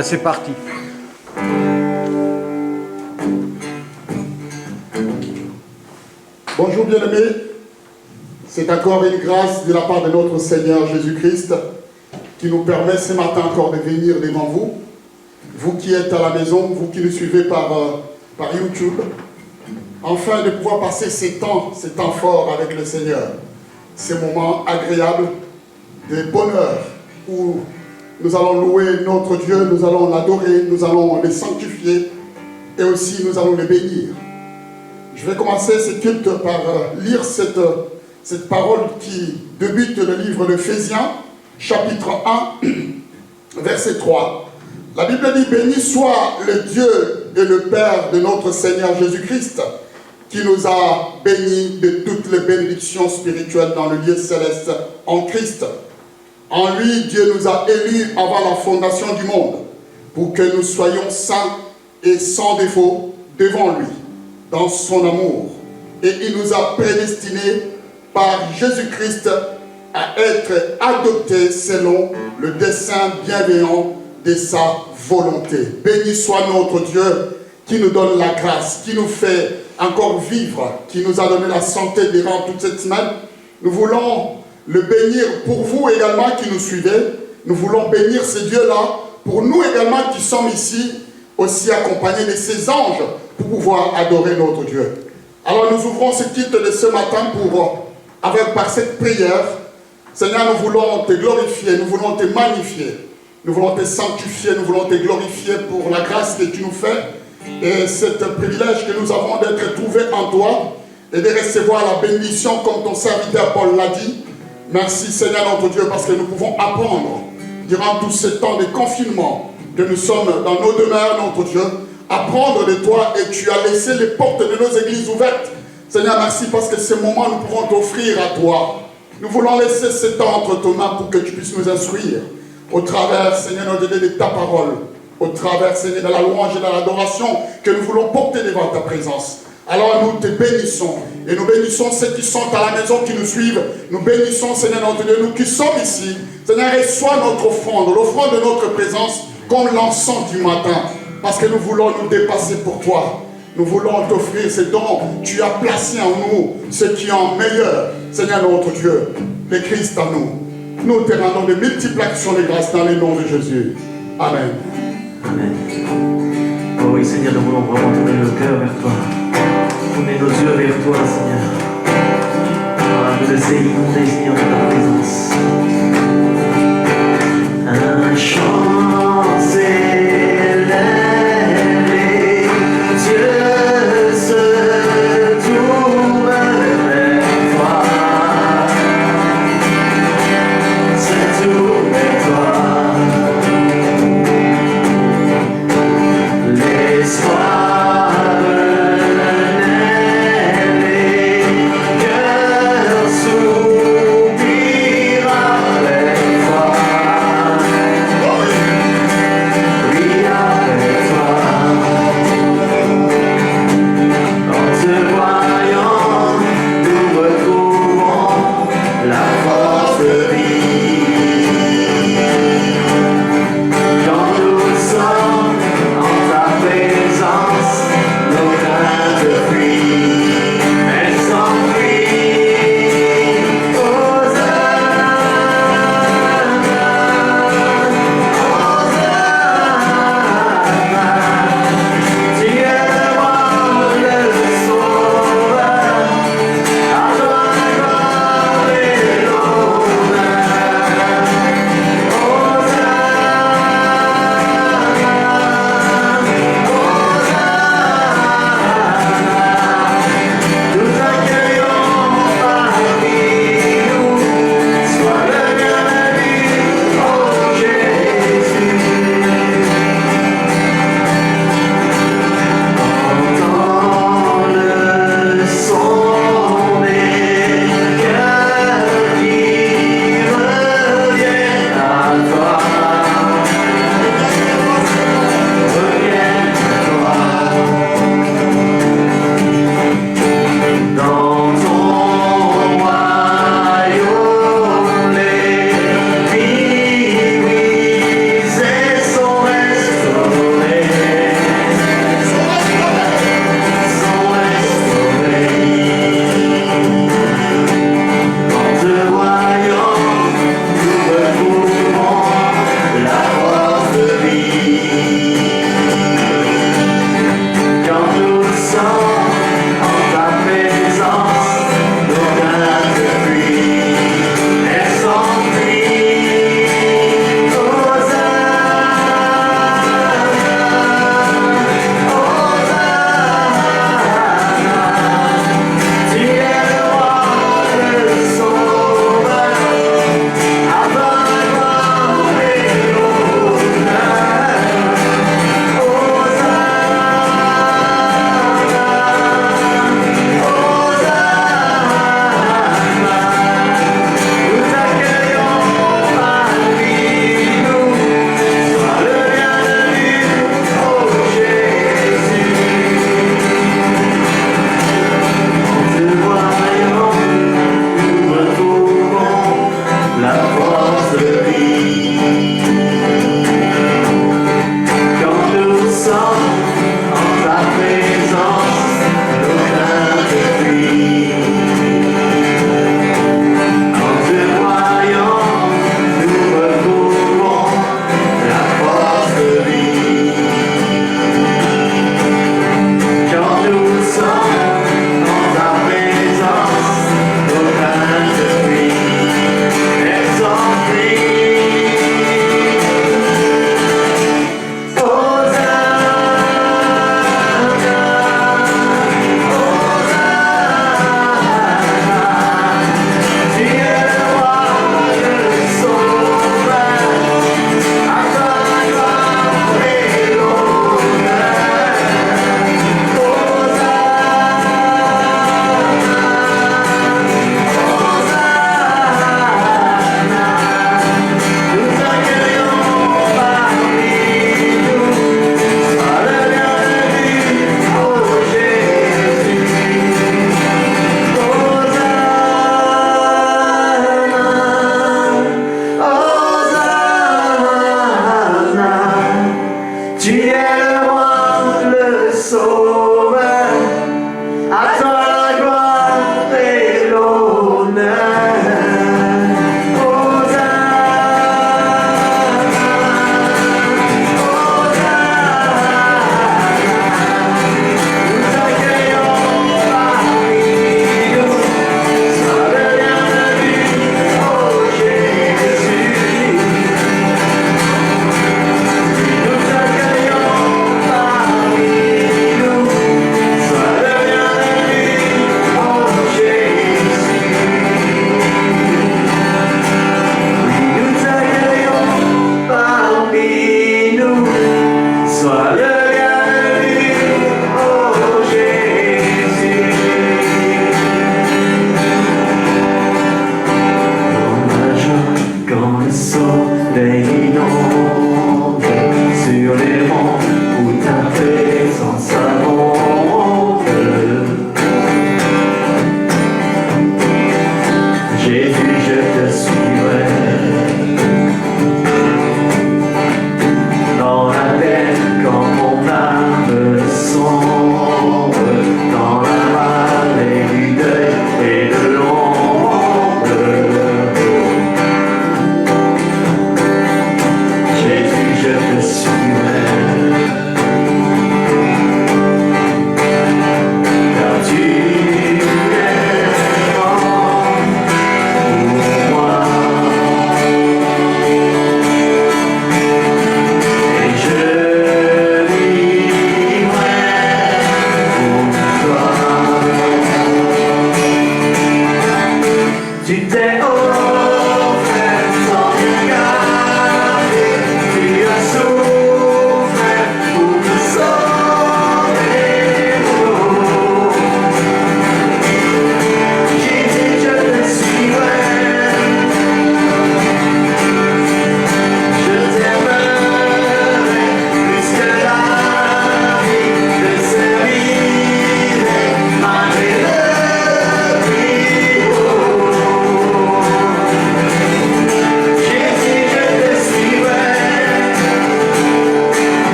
C'est parti. Bonjour bien-aimés, c'est encore une grâce de la part de notre Seigneur Jésus-Christ qui nous permet ce matin encore de venir devant vous, vous qui êtes à la maison, vous qui nous suivez par YouTube, afin de pouvoir passer ces temps forts avec le Seigneur, ces moments agréables de bonheur où nous allons louer notre Dieu, nous allons l'adorer, nous allons le sanctifier et aussi nous allons le bénir. Je vais commencer ce culte par lire cette parole qui débute le livre d'Éphésiens, chapitre 1, verset 3. La Bible dit « Béni soit le Dieu et le Père de notre Seigneur Jésus-Christ, qui nous a bénis de toutes les bénédictions spirituelles dans le lieu céleste en Christ. En lui, Dieu nous a élus avant la fondation du monde, pour que nous soyons saints et sans défaut devant lui, dans son amour. Et il nous a prédestinés par Jésus-Christ à être adoptés selon le dessein bienveillant de sa volonté. Béni soit notre Dieu qui nous donne la grâce, qui nous fait encore vivre, qui nous a donné la santé durant toute cette semaine. Nous voulons le bénir pour vous également qui nous suivez. Nous voulons bénir ce Dieu-là pour nous également qui sommes ici, aussi accompagnés de ces anges pour pouvoir adorer notre Dieu. Alors nous ouvrons ce titre de ce matin par cette prière. Seigneur, nous voulons te glorifier, nous voulons te magnifier, nous voulons te sanctifier, nous voulons te glorifier pour la grâce que tu nous fais et ce privilège que nous avons d'être trouvés en toi et de recevoir la bénédiction comme ton serviteur Paul l'a dit. Merci Seigneur notre Dieu parce que nous pouvons apprendre durant tout ce temps de confinement que nous sommes dans nos demeures, notre Dieu, apprendre de toi et tu as laissé les portes de nos églises ouvertes. Seigneur, merci parce que ce moment nous pouvons t'offrir à toi. Nous voulons laisser ce temps entre tes mains pour que tu puisses nous instruire au travers, Seigneur, notre Dieu, de ta parole, au travers, Seigneur, de la louange et de l'adoration que nous voulons porter devant ta présence. Alors nous te bénissons et nous bénissons ceux qui sont à la maison, qui nous suivent. Nous bénissons, Seigneur, notre Dieu, nous qui sommes ici. Seigneur, reçois notre offrande, l'offrande de notre présence comme l'encens du matin. Parce que nous voulons nous dépasser pour toi. Nous voulons t'offrir ces dons. Tu as placé en nous ce qui est en meilleur. Seigneur notre Dieu, le Christ en nous. Nous te rendons de multiples actions de grâce dans le nom de Jésus. Amen. Amen. Oh oui, Seigneur, nous voulons vraiment tourner le cœur vers toi. Tourner nos yeux vers toi, Seigneur. Nous essayons de désir de ta présence. Un chant s'élève et Dieu se tourne vers toi. Se tourne vers toi. L'espoir naît, les cœurs soupirent avec toi. Hosanna,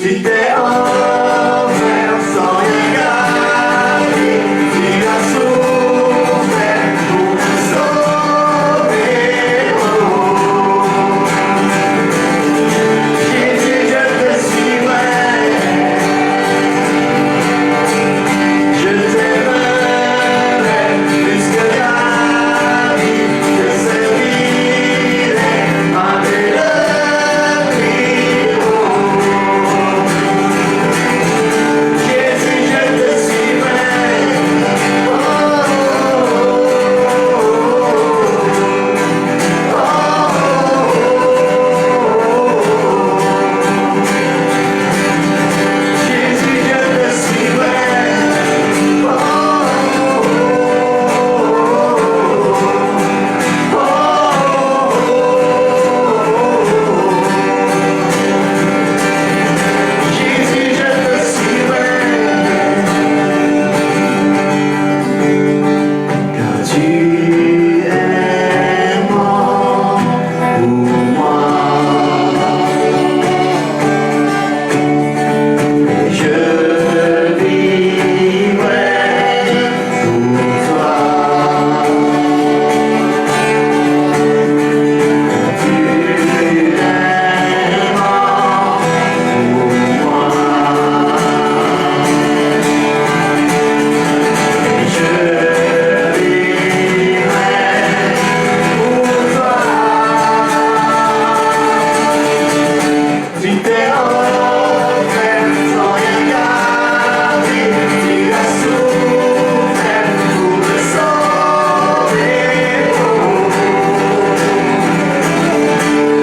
Tu t'es offert sans rien garder, tu as souffert pour me sauver. Oh. Jésus, je te suivrai, je t'aimerai plus que la vie, je servirai malgré le prix. Oh. Jésus, je te suivrai. Oh, Jésus, je te suivrai. Jésus, je te suivrai. Car tu es mort pour moi. Et je vivrai pour toi. Tu es mort pour moi. Et je vivrai pour toi. Tu t'es offert sans rien garder, tu as souffert pour me sauver. Oh.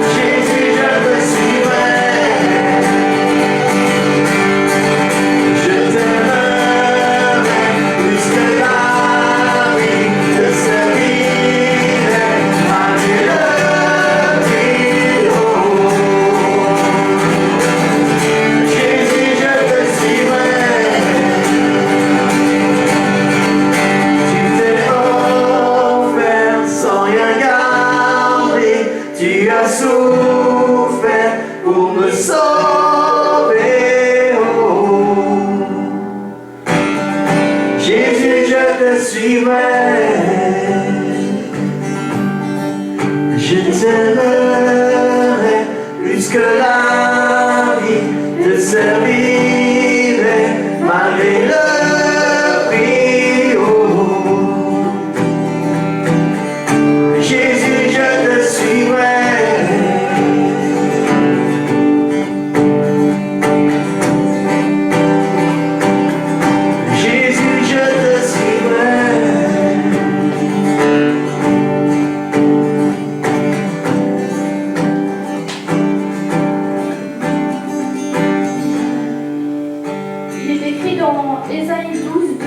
Jésus, je te suivrai, je t'aimerai plus que la vie, te servirai malgré le prix. Oh. Jésus, je te suivrai. Tu t'es offert sans rien garder, tu as souffert pour me sauver. Oh. Jésus, je te suivrai. Je t'aimerai plus que la vie, te servirai malgré le prix. Oh. Jésus, je te suivrai. Jésus, je te suivrai. Il est écrit dans Ésaïe 12:2,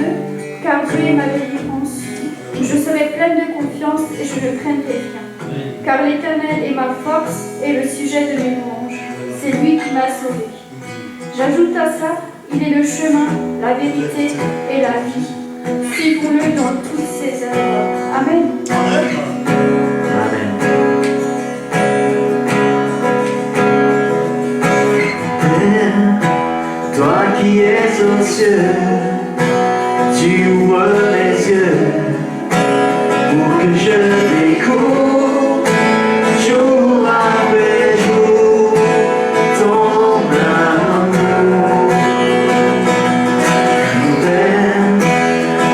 car Dieu est ma délivrance. Je serai pleine de confiance et je ne craindrai rien. Car l'Éternel est ma force et le sujet de mes louanges. C'est lui qui m'a sauvé. J'ajoute à ça, il est le chemin, la vérité et la vie. Suivons-le dans toutes ses œuvres. Amen. Amen. Toi qui es aux cieux, tu ouvres les yeux pour que je découvre jour après jour ton amour.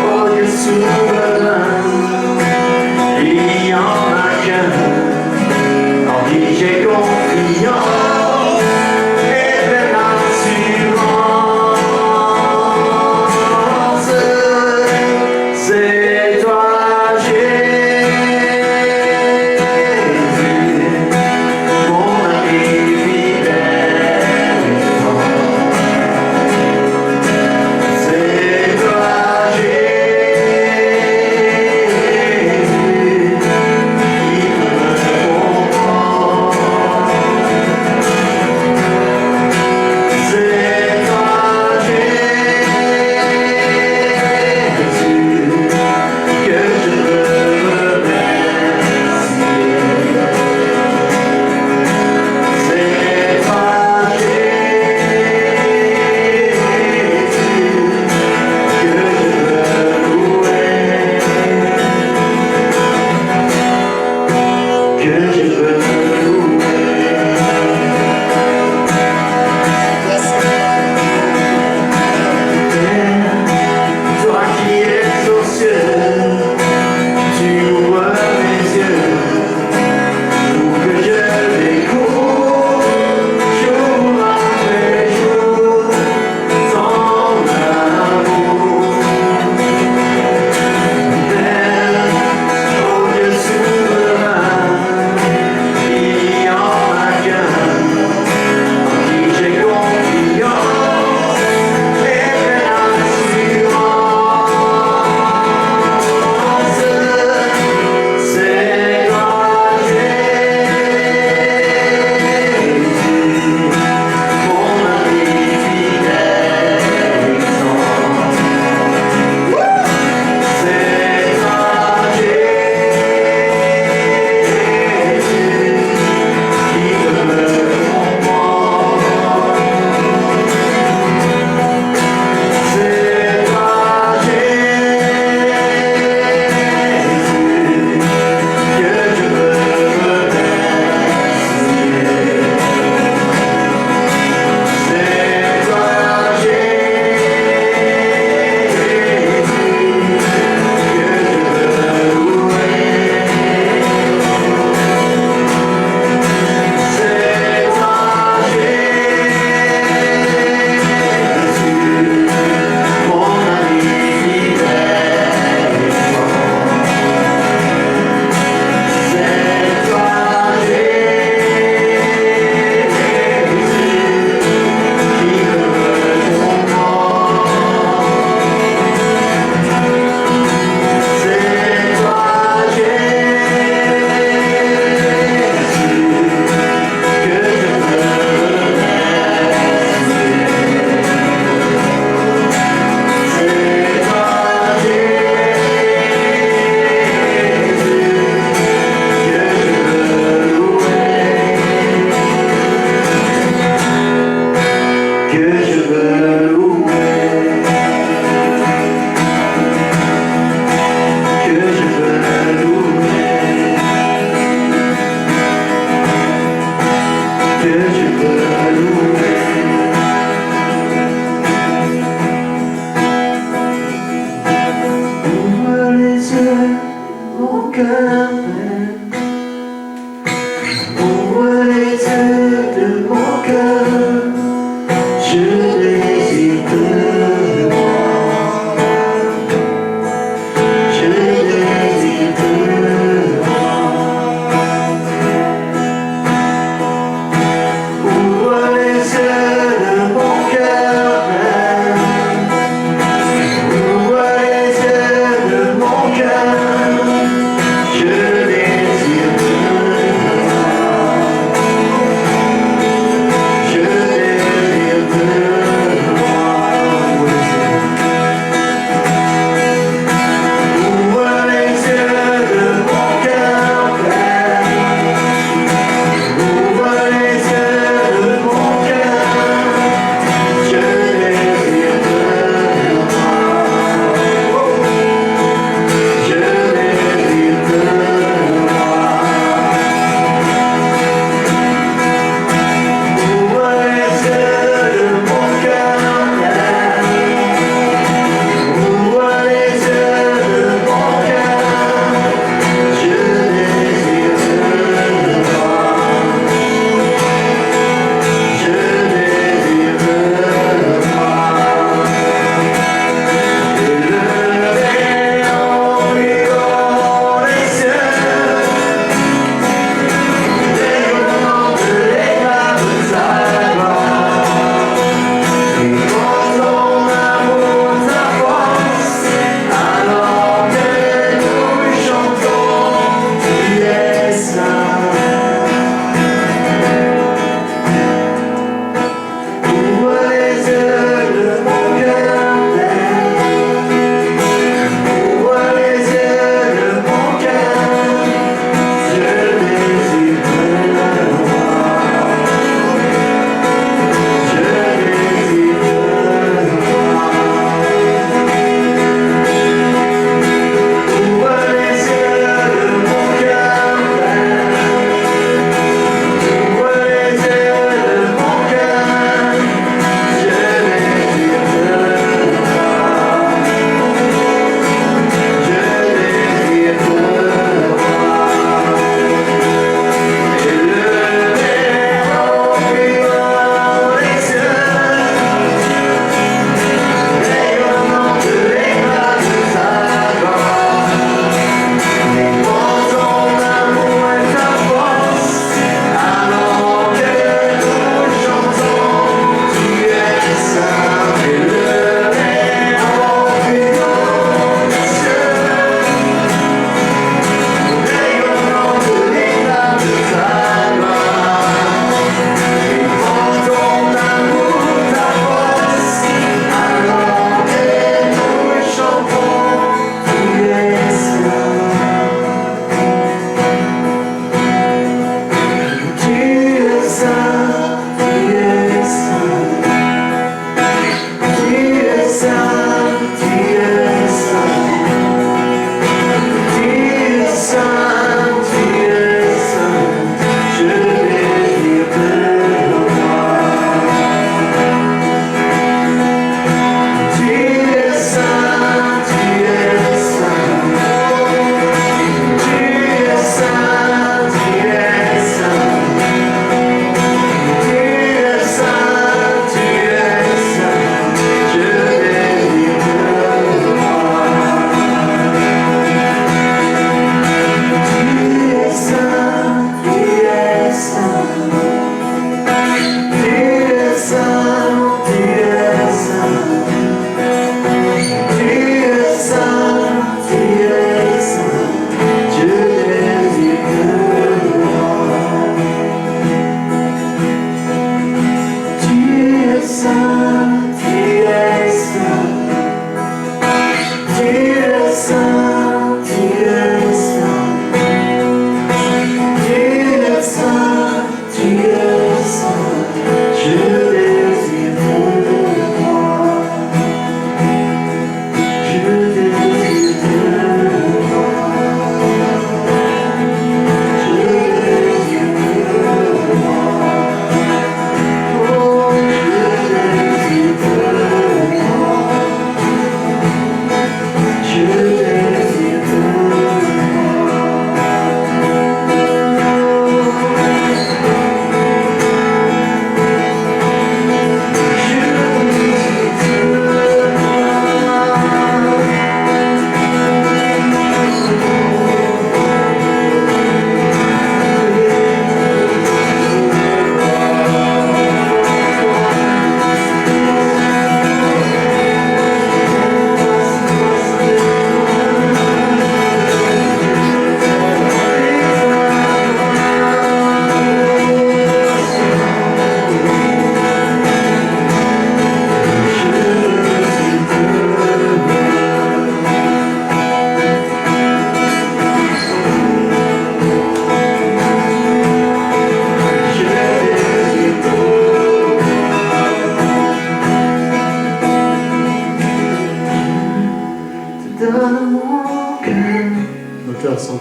Oh Dieu souverain, il y en a qu'un en qui j'ai confiance. C'est toi, Jésus.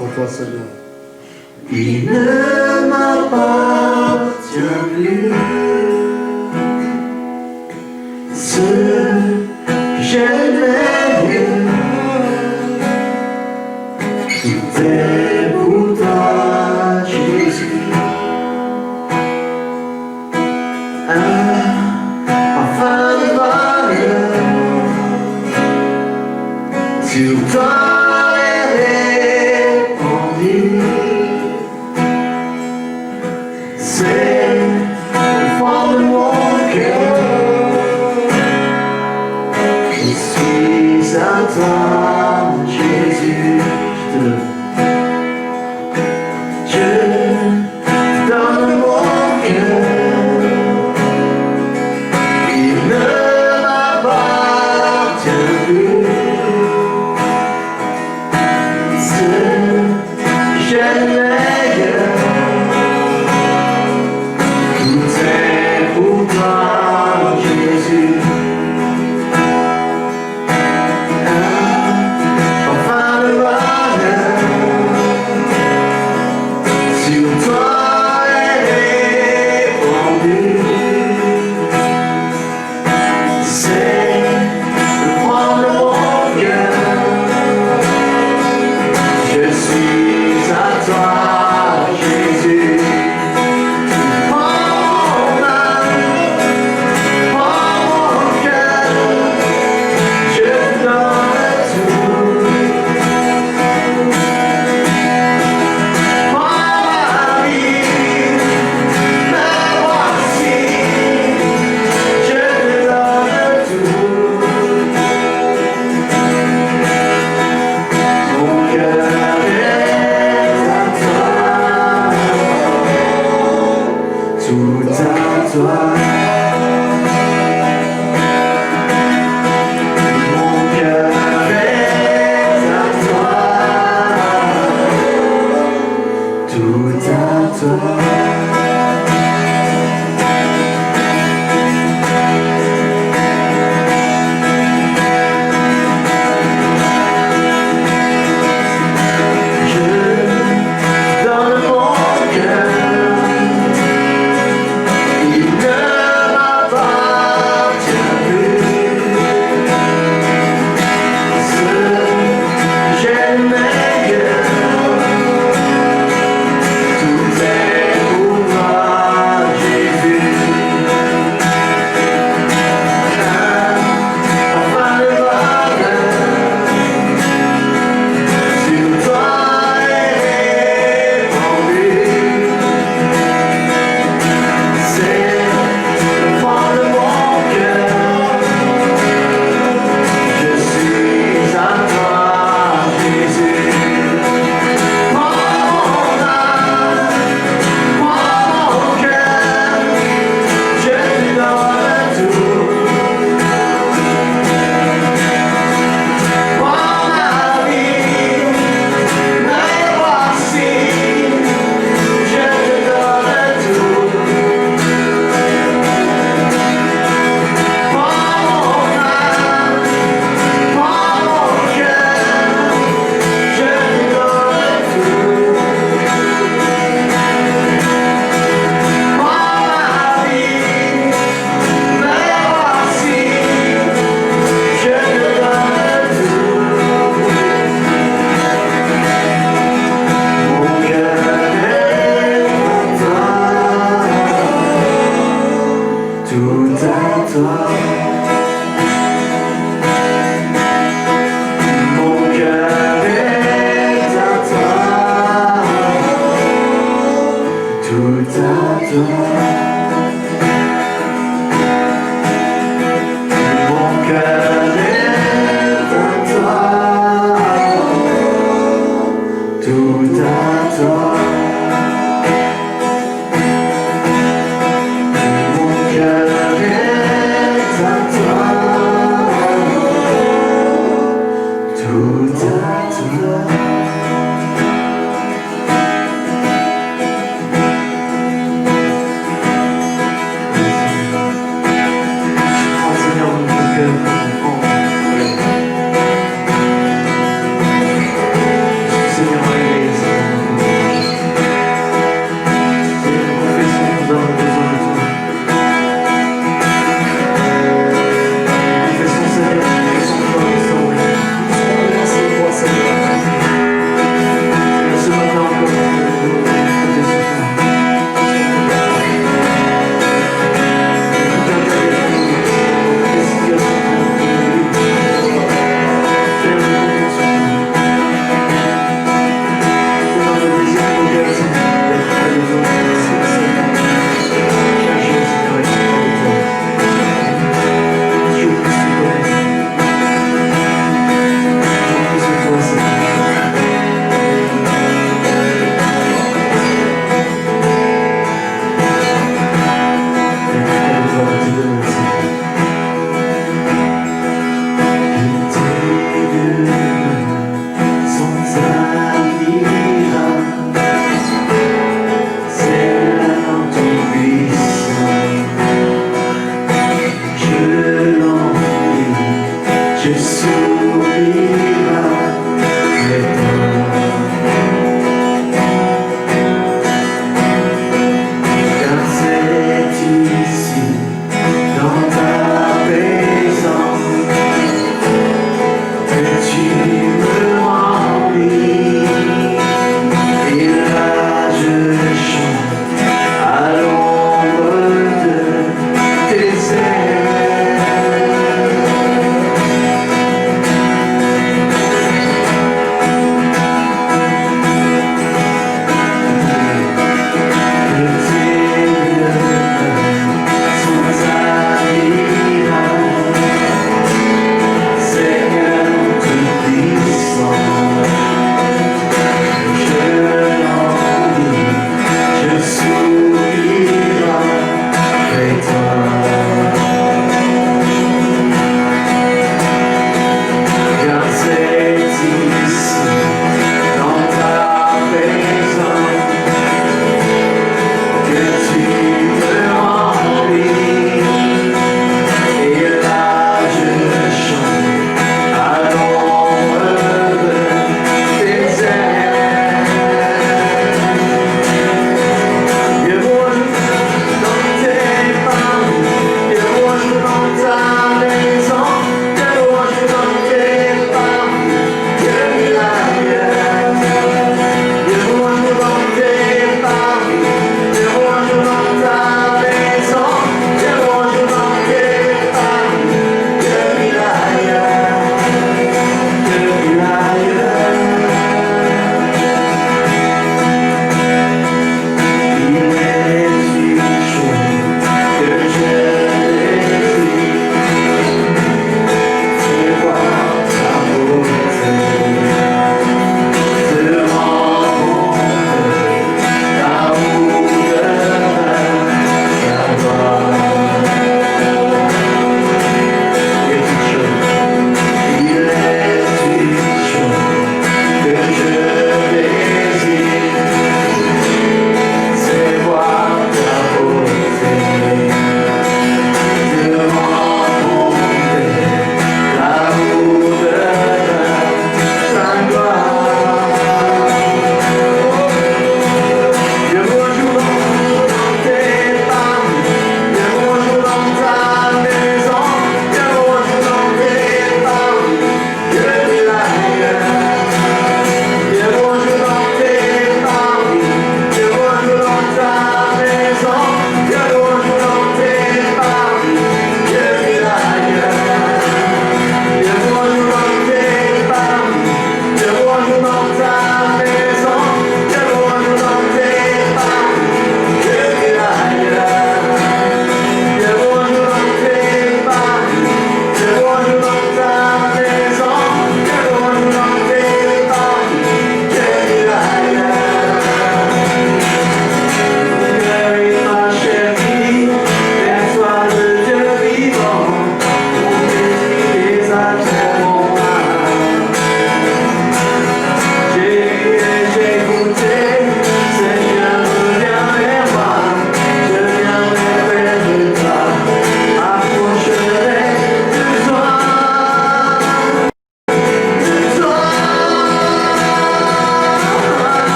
pour toi, Seigneur. Il ne m'appartient plus. Ce que j'aimais mieux, tout est pour toi, Jésus. Un parfum de valeur sur toi est répandu. C'est le fond de mon cœur. Je suis à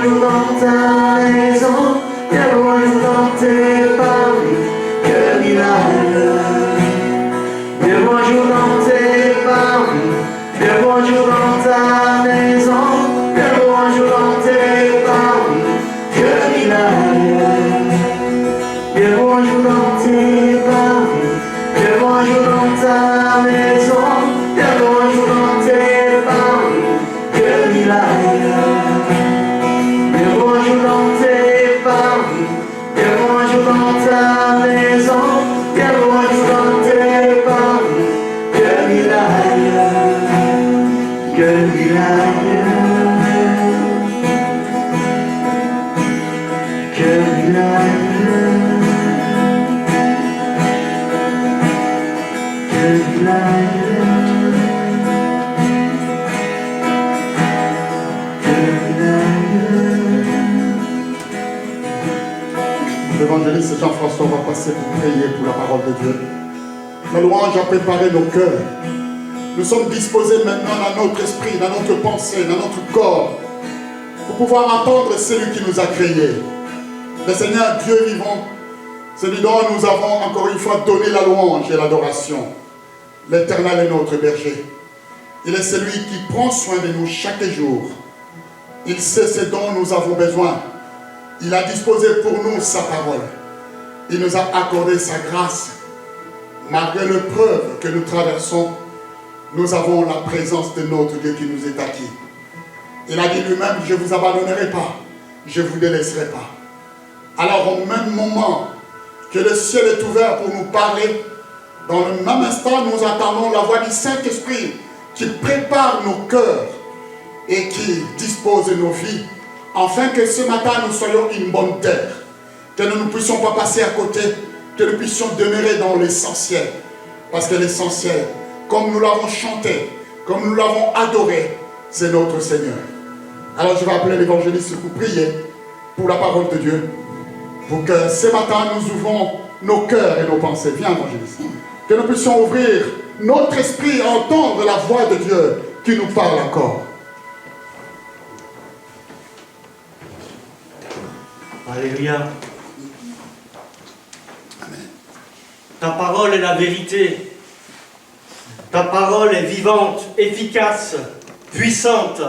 jour dans ta maison, viens voir un jour dans tes paris, que miracle. Viens voir un jour dans tes paris, viens voir un jour dans ta maison, viens voir un jour dans tes paris, que miracle. Viens voir un jour dans tes paris, viens voir un jour dans ta maison, viens voir un jour dans tes paris, que miracle. Viens voir un jour dans tes paris, viens voir un jour dans ta maison, viens voir un jour dans tes paris, que miracle, que miracle, que miracle. L'évangéliste Jean-François va passer pour prier pour la parole de Dieu. La louange a préparé nos cœurs. Nous sommes disposés maintenant dans notre esprit, dans notre pensée, dans notre corps, pour pouvoir entendre celui qui nous a créés. Le Seigneur Dieu vivant, celui dont nous avons encore une fois donné la louange et l'adoration. L'Éternel est notre berger. Il est celui qui prend soin de nous chaque jour. Il sait ce dont nous avons besoin. Il a disposé pour nous sa parole. Il nous a accordé sa grâce. Malgré l'épreuve que nous traversons, nous avons la présence de notre Dieu qui nous est acquis. Il a dit lui-même, je ne vous abandonnerai pas, je ne vous délaisserai pas. Alors au même moment que le ciel est ouvert pour nous parler, dans le même instant, nous entendons la voix du Saint-Esprit qui prépare nos cœurs et qui dispose nos vies, afin que ce matin nous soyons une bonne terre, que nous ne puissions pas passer à côté, que nous puissions demeurer dans l'essentiel. Parce que l'essentiel, comme nous l'avons chanté, comme nous l'avons adoré, c'est notre Seigneur. Alors je vais appeler l'évangéliste pour prier pour la parole de Dieu, pour que ce matin nous ouvrons nos cœurs et nos pensées. Viens, évangéliste. Que nous puissions ouvrir notre esprit, entendre la voix de Dieu qui nous parle encore. Alléluia. Amen. Ta parole est la vérité. Ta parole est vivante, efficace, puissante.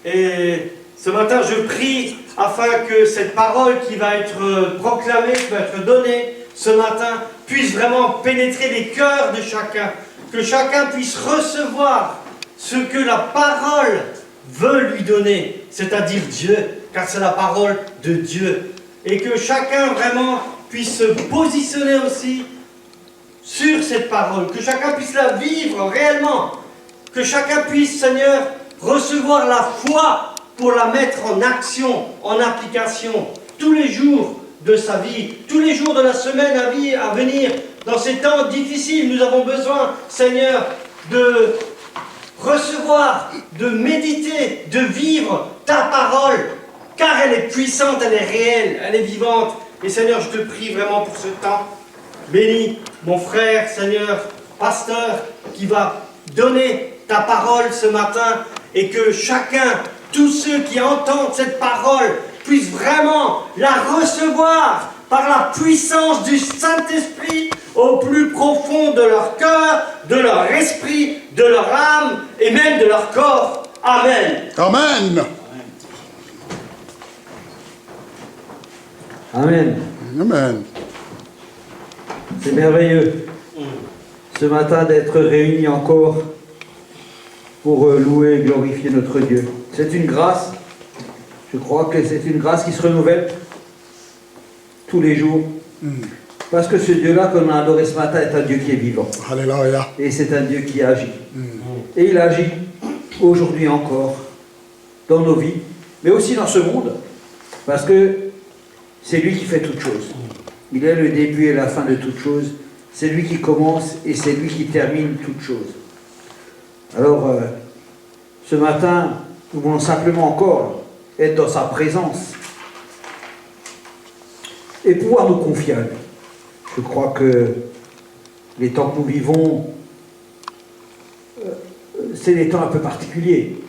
Et ce matin, je prie afin que cette parole qui va être proclamée, qui va être donnée ce matin, puisse vraiment pénétrer les cœurs de chacun. Que chacun puisse recevoir ce que la parole veut lui donner, c'est-à-dire Dieu, car c'est la parole de Dieu. Et que chacun vraiment puisse se positionner aussi sur cette parole, que chacun puisse la vivre réellement, que chacun puisse, Seigneur, recevoir la foi pour la mettre en action, en application, tous les jours de sa vie, tous les jours de la semaine à venir. Dans ces temps difficiles, nous avons besoin, Seigneur, de recevoir, de méditer, de vivre ta parole, car elle est puissante, elle est réelle, elle est vivante. Et Seigneur, je te prie vraiment pour ce temps. Bénis mon frère, Seigneur, pasteur, qui va donner ta parole ce matin, et que chacun, tous ceux qui entendent cette parole, puissent vraiment la recevoir par la puissance du Saint-Esprit au plus profond de leur cœur, de leur esprit, de leur âme et même de leur corps. Amen. Amen. Amen. Amen. C'est merveilleux ce matin d'être réunis encore pour louer et glorifier notre Dieu. C'est une grâce. Je crois que c'est une grâce qui se renouvelle tous les jours. Parce que ce Dieu-là qu'on a adoré ce matin est un Dieu qui est vivant. Alléluia. Et c'est un Dieu qui agit. Et il agit aujourd'hui encore dans nos vies, mais aussi dans ce monde. Parce que c'est lui qui fait toutes choses. Il est le début et la fin de toutes choses. C'est lui qui commence et c'est lui qui termine toutes choses. Alors, ce matin, nous voulons simplement encore être dans sa présence et pouvoir nous confier à lui. Je crois que les temps que nous vivons, c'est des temps un peu particuliers.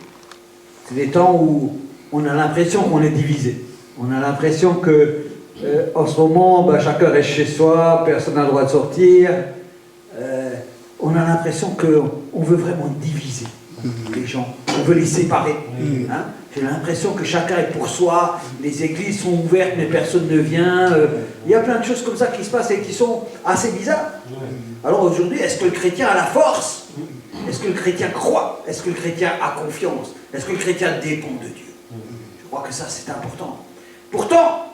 C'est des temps où on a l'impression qu'on est divisé. On a l'impression que en ce moment, chacun reste chez soi, personne n'a le droit de sortir. On a l'impression qu'on veut vraiment diviser les gens. On veut les séparer. Hein? J'ai l'impression que chacun est pour soi, les églises sont ouvertes mais personne ne vient. Il y a plein de choses comme ça qui se passent et qui sont assez bizarres. Alors aujourd'hui, est-ce que le chrétien a la force? Est-ce que le chrétien croit? Est-ce que le chrétien a confiance? Est-ce que le chrétien dépend de Dieu? Je crois que ça c'est important. Pourtant,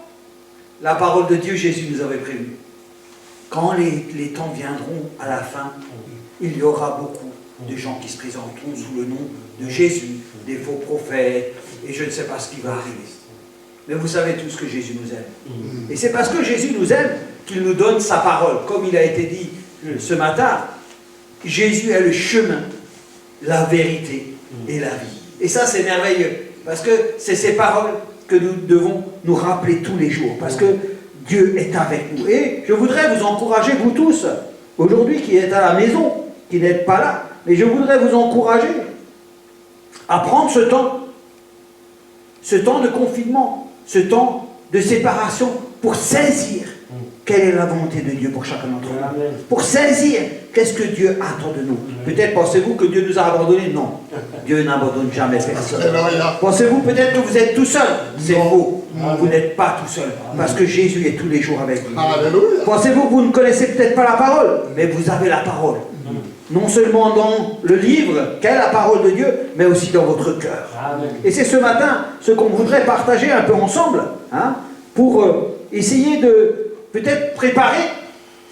la parole de Dieu, Jésus nous avait prévenu. Quand les temps viendront à la fin, il y aura beaucoup de gens qui se présenteront sous le nom de Jésus, des faux prophètes, et je ne sais pas ce qui va arriver. Mais vous savez tous que Jésus nous aime. Et c'est parce que Jésus nous aime qu'il nous donne sa parole. Comme il a été dit ce matin, Jésus est le chemin, la vérité et la vie. Et ça, c'est merveilleux, parce que c'est ces paroles que nous devons nous rappeler tous les jours, parce que Dieu est avec nous. Et je voudrais vous encourager, vous tous, aujourd'hui qui êtes à la maison, qui n'êtes pas là, mais je voudrais vous encourager à prendre ce temps de confinement, ce temps de séparation pour saisir quelle est la volonté de Dieu pour chacun d'entre nous. Pour saisir qu'est-ce que Dieu attend de nous. Peut-être pensez-vous que Dieu nous a abandonnés? Non. Dieu n'abandonne jamais personne. Pensez-vous peut-être que vous êtes tout seul? C'est faux. Vous n'êtes pas tout seul. Parce que Jésus est tous les jours avec vous. Pensez-vous que vous ne connaissez peut-être pas la parole? Mais vous avez la parole. Non seulement dans le livre, qu'est la parole de Dieu, mais aussi dans votre cœur. Et c'est ce matin ce qu'on voudrait partager un peu ensemble, hein, pour essayer de peut-être préparer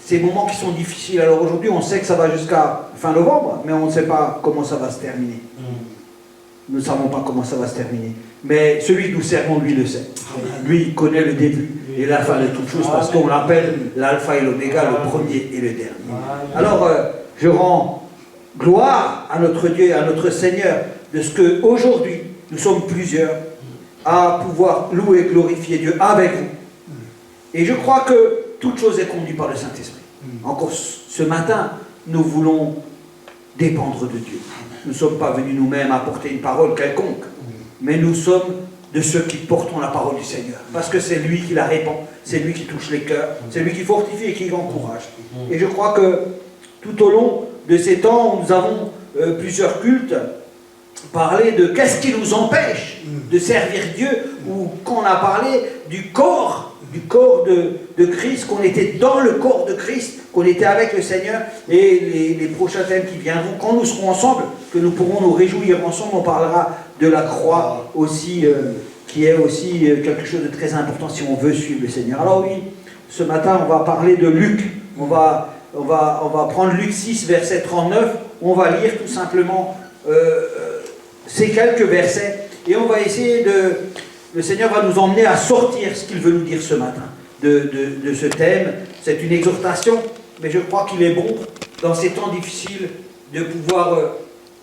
ces moments qui sont difficiles. Alors aujourd'hui, on sait que ça va jusqu'à fin novembre, mais on ne sait pas comment ça va se terminer. Nous ne savons pas comment ça va se terminer. Mais celui que nous servons, lui, le sait. Lui, il connaît le début et la fin de toutes choses, parce qu'on l'appelle l'alpha et l'oméga, le premier et le dernier. Alors, je rends gloire à notre Dieu et à notre Seigneur de ce qu'aujourd'hui, nous sommes plusieurs à pouvoir louer et glorifier Dieu avec vous. Et je crois que toute chose est conduite par le Saint-Esprit. Encore ce matin, nous voulons dépendre de Dieu. Nous ne sommes pas venus nous-mêmes apporter une parole quelconque, mais nous sommes de ceux qui portons la parole du Seigneur. Parce que c'est lui qui la répand, c'est lui qui touche les cœurs, c'est lui qui fortifie et qui encourage. Et je crois que tout au long de ces temps où nous avons plusieurs cultes, parler de qu'est-ce qui nous empêche de servir Dieu, ou quand on a parlé du corps de Christ, qu'on était dans le corps de Christ, qu'on était avec le Seigneur, et les prochains thèmes qui viendront, quand nous serons ensemble, que nous pourrons nous réjouir ensemble, on parlera de la croix aussi, qui est aussi quelque chose de très important si on veut suivre le Seigneur. Alors oui, ce matin on va parler de Luc, on va prendre Luc 6, verset 39, on va lire tout simplement ces quelques versets, et on va essayer le Seigneur va nous emmener à sortir ce qu'il veut nous dire ce matin de ce thème. C'est une exhortation, mais je crois qu'il est bon, dans ces temps difficiles, de pouvoir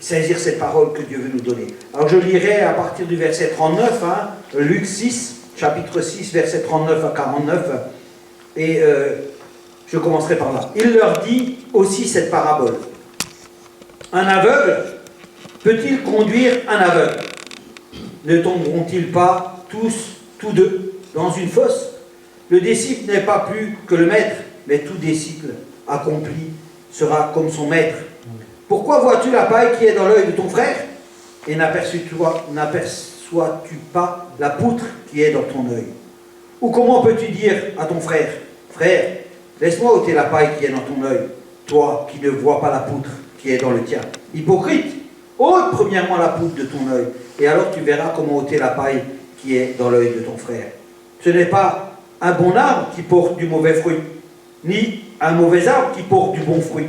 saisir cette parole que Dieu veut nous donner. Alors je lirai à partir du verset 39, hein, Luc 6, chapitre 6, verset 39 à 49, et je commencerai par là. Il leur dit aussi cette parabole. Un aveugle peut-il conduire un aveugle? Ne tomberont-ils pas tous deux dans une fosse? Le disciple n'est pas plus que le maître, mais tout disciple accompli sera comme son maître. Pourquoi vois-tu la paille qui est dans l'œil de ton frère et n'aperçois-tu pas la poutre qui est dans ton œil? Ou comment peux-tu dire à ton frère, frère, laisse-moi ôter la paille qui est dans ton œil, toi qui ne vois pas la poutre qui est dans le tien? Hypocrite, ôte premièrement la poutre de ton œil, et alors tu verras comment ôter la paille qui est dans l'œil de ton frère. Ce n'est pas un bon arbre qui porte du mauvais fruit, ni un mauvais arbre qui porte du bon fruit,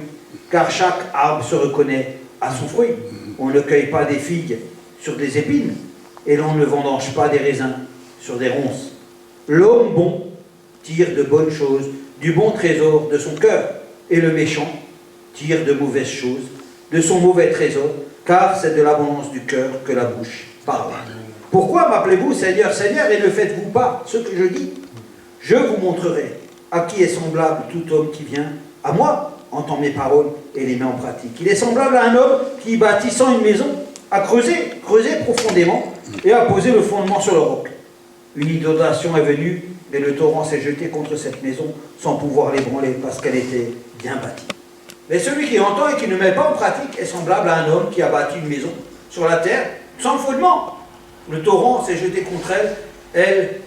car chaque arbre se reconnaît à son fruit. On ne cueille pas des figues sur des épines, et l'on ne vendange pas des raisins sur des ronces. L'homme bon tire de bonnes choses du bon trésor de son cœur, et le méchant tire de mauvaises choses de son mauvais trésor, car c'est de l'abondance du cœur que la bouche parle. Pourquoi m'appelez-vous Seigneur, Seigneur, et ne faites-vous pas ce que je dis? Je vous montrerai à qui est semblable tout homme qui vient à moi, entend mes paroles et les met en pratique. Il est semblable à un homme qui, bâtissant une maison, a creusé profondément et a posé le fondement sur le roc. Une inondation est venue et le torrent s'est jeté contre cette maison sans pouvoir l'ébranler parce qu'elle était bien bâtie. Mais celui qui entend et qui ne met pas en pratique est semblable à un homme qui a bâti une maison sur la terre sans fondement. Le torrent s'est jeté contre elle,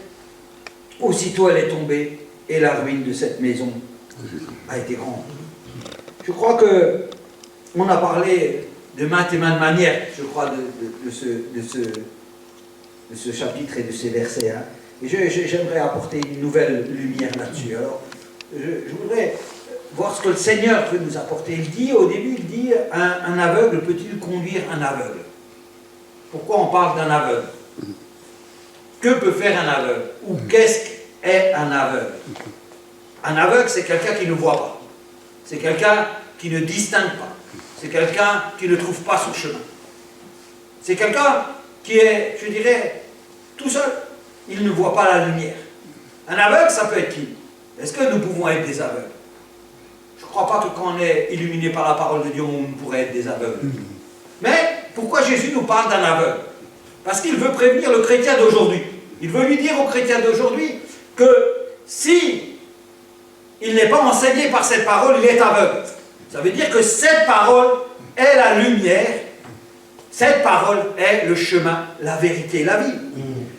aussitôt elle est tombée et la ruine de cette maison a été grande. Je crois que on a parlé de maintes et maintes manières, je crois, de ce chapitre et de ces versets. Hein. Et j'aimerais apporter une nouvelle lumière là-dessus. Alors, je voudrais voir ce que le Seigneur peut nous apporter. Il dit, au début, il dit, un aveugle peut-il conduire un aveugle? Pourquoi on parle d'un aveugle? Que peut faire un aveugle? Ou qu'est-ce qu'est un aveugle? Un aveugle, c'est quelqu'un qui ne voit pas. C'est quelqu'un qui ne distingue pas. C'est quelqu'un qui ne trouve pas son chemin. C'est quelqu'un qui est, je dirais, tout seul. Il ne voit pas la lumière. Un aveugle, ça peut être qui? Est-ce que nous pouvons être des aveugles? Je ne crois pas que quand on est illuminé par la parole de Dieu, on pourrait être des aveugles. Mais pourquoi Jésus nous parle d'un aveugle? Parce qu'il veut prévenir le chrétien d'aujourd'hui. Il veut lui dire au chrétien d'aujourd'hui que si il n'est pas enseigné par cette parole, il est aveugle. Ça veut dire que cette parole est la lumière, cette parole est le chemin, la vérité, la vie.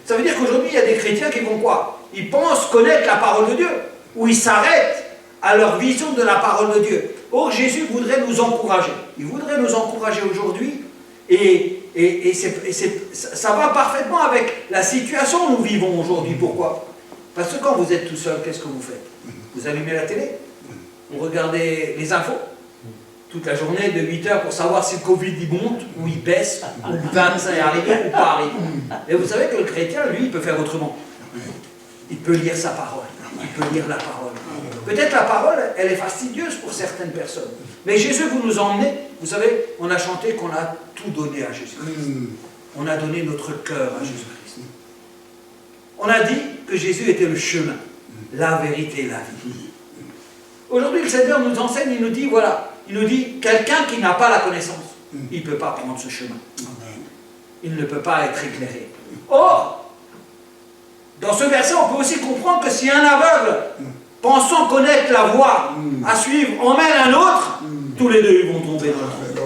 Ça veut dire qu'aujourd'hui, il y a des chrétiens qui vont quoi? Ils pensent connaître la parole de Dieu, ou ils s'arrêtent à leur vision de la parole de Dieu. Or, Jésus voudrait nous encourager. Il voudrait nous encourager aujourd'hui, et ça va parfaitement avec la situation où nous vivons aujourd'hui. Pourquoi? Parce que quand vous êtes tout seul, qu'est-ce que vous faites? Vous allumez la télé, vous regardez les infos, toute la journée de 8 heures pour savoir si le Covid il monte, ou il baisse, ou le vaccin est arrivé, ou pas arrivé. Et vous savez que le chrétien, lui, il peut faire autrement. Il peut lire sa parole, il peut lire la parole. Peut-être la parole, elle est fastidieuse pour certaines personnes. Mais Jésus, vous nous emmenez, vous savez, on a chanté qu'on a tout donné à Jésus-Christ. On a donné notre cœur à Jésus-Christ. On a dit que Jésus était le chemin, la vérité et la vie. Aujourd'hui, le Seigneur nous enseigne, il nous dit, voilà, il nous dit, quelqu'un qui n'a pas la connaissance, il ne peut pas prendre ce chemin. Il ne peut pas être éclairé. Or, dans ce verset, on peut aussi comprendre que si un aveugle, pensant connaître la voie à suivre, emmène un autre, tous les deux ils vont tomber dans le trou.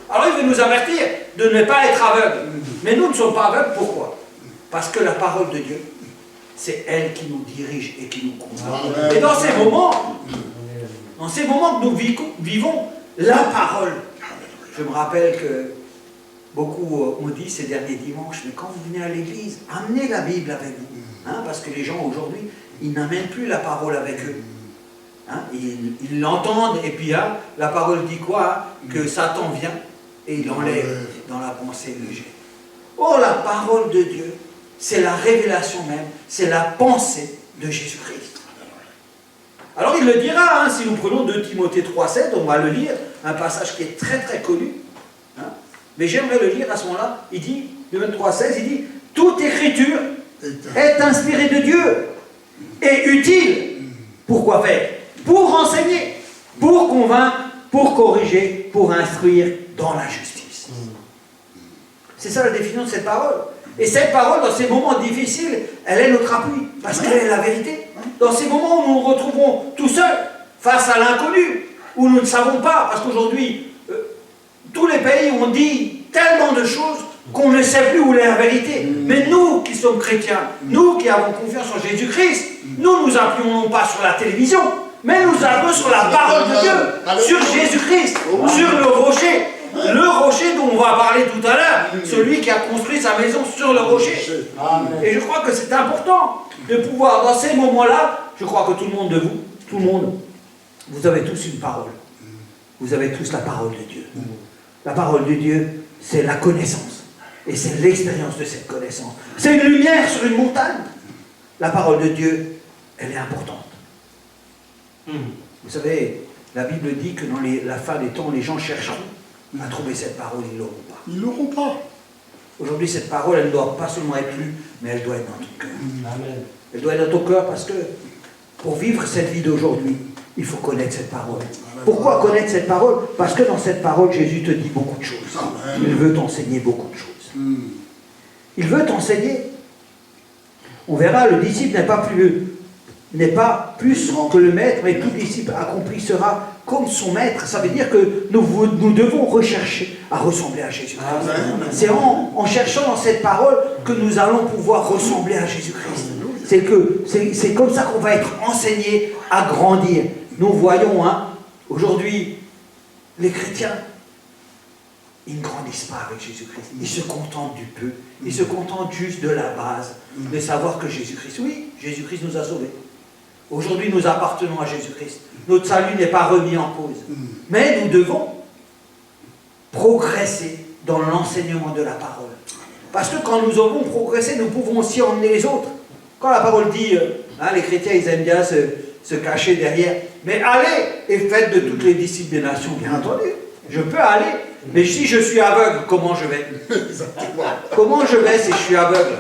Alors il veut nous avertir de ne pas être aveugles. Mais nous ne sommes pas aveugles, pourquoi? Parce que la parole de Dieu, c'est elle qui nous dirige et qui nous conduit. Et dans ces moments que nous vivons, la parole, je me rappelle que beaucoup m'ont dit ces derniers dimanches, mais quand vous venez à l'église, amenez la Bible avec vous. Hein, parce que les gens aujourd'hui, ils n'amènent plus la parole avec eux. Hein, ils l'entendent, et puis hein, la parole dit quoi? Que Satan vient et il enlève dans la pensée légère. Oh, la parole de Dieu, c'est la révélation même, c'est la pensée de Jésus-Christ. Alors il le dira, hein, si nous prenons 2 Timothée 3,7, on va le lire, un passage qui est très très connu. Hein, mais j'aimerais le lire à ce moment-là. Il dit, 3,16, il dit, toute écriture est inspirée de Dieu et utile. Pourquoi faire? Pour enseigner, pour convaincre, pour corriger, pour instruire dans la justice. C'est ça la définition de cette parole. Et cette parole, dans ces moments difficiles, elle est notre appui, parce qu'elle est la vérité. Dans ces moments où nous nous retrouvons tout seuls, face à l'inconnu, où nous ne savons pas, parce qu'aujourd'hui, tous les pays ont dit tellement de choses qu'on ne sait plus où est la vérité. Mais nous qui sommes chrétiens, nous qui avons confiance en Jésus-Christ, nous nous appuyons non pas sur la télévision, mais nous appuyons sur la parole de Dieu, sur Jésus-Christ, sur le rocher dont on va parler tout à l'heure, celui qui a construit sa maison sur le rocher. Et je crois que c'est important de pouvoir, dans ces moments-là, je crois que tout le monde de vous, vous avez tous une parole. Vous avez tous la parole de Dieu. La parole de Dieu, c'est la connaissance. Et c'est l'expérience de cette connaissance. C'est une lumière sur une montagne. La parole de Dieu, elle est importante. Vous savez, la Bible dit que dans la fin des temps, les gens chercheront à trouver cette parole, ils ne l'auront pas. Ils ne l'auront pas. Aujourd'hui, cette parole, elle ne doit pas seulement être lue, mais elle doit être dans ton cœur. Amen. Elle doit être dans ton cœur parce que pour vivre cette vie d'aujourd'hui, il faut connaître cette parole. Pourquoi connaître cette parole? Parce que dans cette parole, Jésus te dit beaucoup de choses. Il veut t'enseigner beaucoup de choses. Il veut t'enseigner. On verra, le disciple n'est pas plus que le maître, mais tout disciple accomplissera comme son maître. Ça veut dire que nous devons rechercher à ressembler à Jésus-Christ. C'est en cherchant dans cette parole que nous allons pouvoir ressembler à Jésus-Christ. C'est comme ça qu'on va être enseigné à grandir. Nous voyons, aujourd'hui, les chrétiens, ils ne grandissent pas avec Jésus-Christ. Ils se contentent du peu. Ils se contentent juste de la base, de savoir que Jésus-Christ, oui, Jésus-Christ nous a sauvés. Aujourd'hui, nous appartenons à Jésus-Christ. Notre salut n'est pas remis en cause. Mais nous devons progresser dans l'enseignement de la parole. Parce que quand nous avons progressé, nous pouvons aussi emmener les autres. Quand la parole dit, les chrétiens, ils aiment bien se cacher derrière. Mais allez et faites de toutes les disciples des nations, bien entendu. Je peux aller. Mais si je suis aveugle, comment je vais? Comment je vais si je suis aveugle?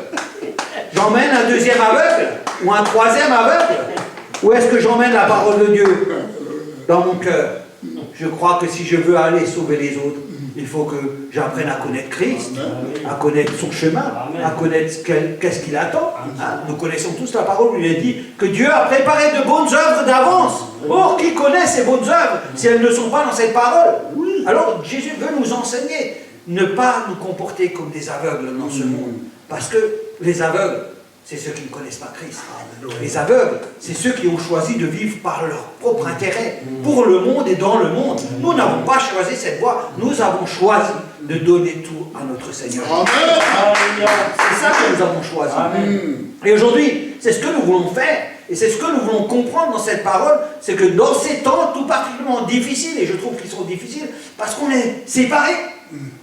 J'emmène un deuxième aveugle? Ou un troisième aveugle? Ou est-ce que j'emmène la parole de Dieu dans mon cœur? Je crois que si je veux aller sauver les autres, il faut que j'apprenne à connaître Christ, à connaître son chemin, à connaître qu'est-ce qu'il attend. Nous connaissons tous la parole où il est dit que Dieu a préparé de bonnes œuvres d'avance. Or, qui connaît ces bonnes œuvres si elles ne sont pas dans cette parole? Alors, Jésus veut nous enseigner, ne pas nous comporter comme des aveugles dans ce monde. Parce que les aveugles, c'est ceux qui ne connaissent pas Christ. Les aveugles, c'est ceux qui ont choisi de vivre par leur propre intérêt, pour le monde et dans le monde. Nous n'avons pas choisi cette voie, nous avons choisi de donner tout à notre Seigneur. C'est ça que nous avons choisi. Et aujourd'hui, c'est ce que nous voulons faire. Et c'est ce que nous voulons comprendre dans cette parole, c'est que dans ces temps tout particulièrement difficiles, et je trouve qu'ils sont difficiles, parce qu'on est séparés.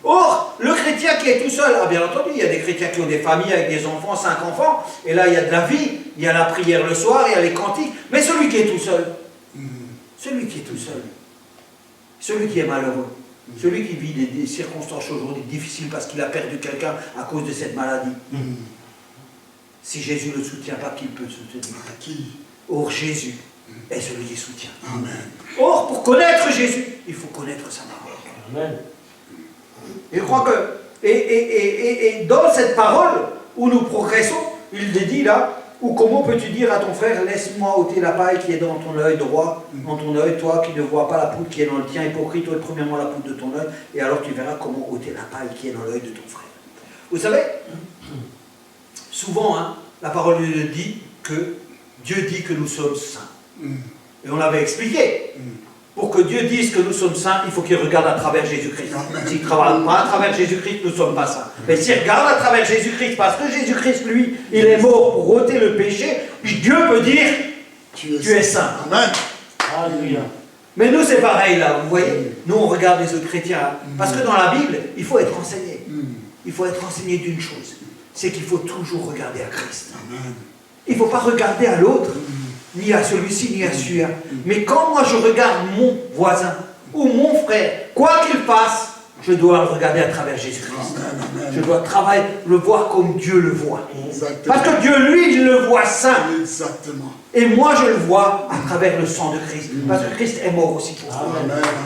Or, le chrétien qui est tout seul, bien entendu, il y a des chrétiens qui ont des familles avec des enfants, 5 enfants, et là il y a de la vie, il y a la prière le soir, il y a les cantiques, mais celui qui est tout seul, celui qui est malheureux, celui qui vit des circonstances aujourd'hui difficiles parce qu'il a perdu quelqu'un à cause de cette maladie, si Jésus ne le soutient pas, qui peut le soutenir? Or, Jésus est celui qui soutient. Amen. Or, pour connaître Jésus, il faut connaître sa parole. Amen. Et je crois que, et dans cette parole où nous progressons, il est dit là, ou comment peux-tu dire à ton frère, laisse-moi ôter la paille qui est dans ton œil droit, dans ton œil, toi qui ne vois pas la poudre qui est dans le tien, hypocrite, ôte premièrement la poudre de ton œil, et alors tu verras comment ôter la paille qui est dans l'œil de ton frère. Vous savez, souvent, la parole dit que Dieu dit que nous sommes saints. Et on l'avait expliqué. Pour que Dieu dise que nous sommes saints, il faut qu'il regarde à travers Jésus-Christ. S'il ne regarde pas à travers Jésus-Christ, nous ne sommes pas saints. Mais s'il regarde à travers Jésus-Christ, parce que Jésus-Christ, lui, il est mort pour ôter le péché, Dieu peut dire, tu es saint. Amen. Alléluia. Mais nous, c'est pareil là, vous voyez. Nous, on regarde les autres chrétiens. Parce que dans la Bible, il faut être enseigné. Il faut être enseigné d'une chose, c'est qu'il faut toujours regarder à Christ. Il ne faut pas regarder à l'autre, ni à celui-ci, ni à celui-là. Mais quand moi je regarde mon voisin ou mon frère, quoi qu'il fasse, je dois le regarder à travers Jésus-Christ. Je dois travailler, le voir comme Dieu le voit. Exactement. Parce que Dieu, lui, il le voit saint. Exactement. Et moi, je le vois à travers le sang de Christ. Parce que Christ est mort aussi pour moi.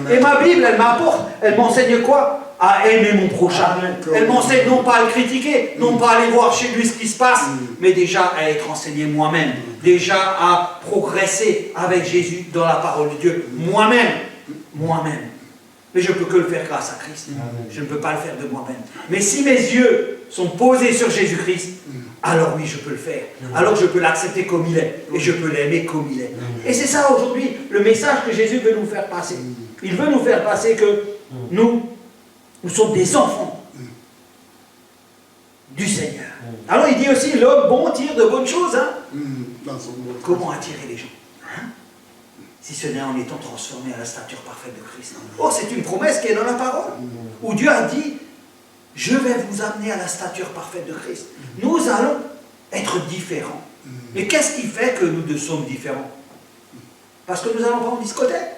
Et ma Bible, elle m'apporte, elle m'enseigne quoi? À aimer mon prochain. Elle m'enseigne non pas à le critiquer, non pas à aller voir chez lui ce qui se passe, mais déjà à être enseigné moi-même. Déjà à progresser avec Jésus dans la parole de Dieu. Moi-même. Mais je ne peux que le faire grâce à Christ. Je ne peux pas le faire de moi-même. Mais si mes yeux sont posés sur Jésus-Christ, alors oui, je peux le faire. Alors je peux l'accepter comme il est. Et je peux l'aimer comme il est. Et c'est ça aujourd'hui, le message que Jésus veut nous faire passer. Il veut nous faire passer que nous sommes des enfants du Seigneur. Alors il dit aussi, l'homme bon tire de bonnes choses. Comment attirer les gens? Si ce n'est en étant transformé à la stature parfaite de Christ. Oh, c'est une promesse qui est dans la parole. Où Dieu a dit, je vais vous amener à la stature parfaite de Christ. Nous allons être différents. Mais qu'est-ce qui fait que nous sommes différents? Parce que nous n'allons pas en discothèque?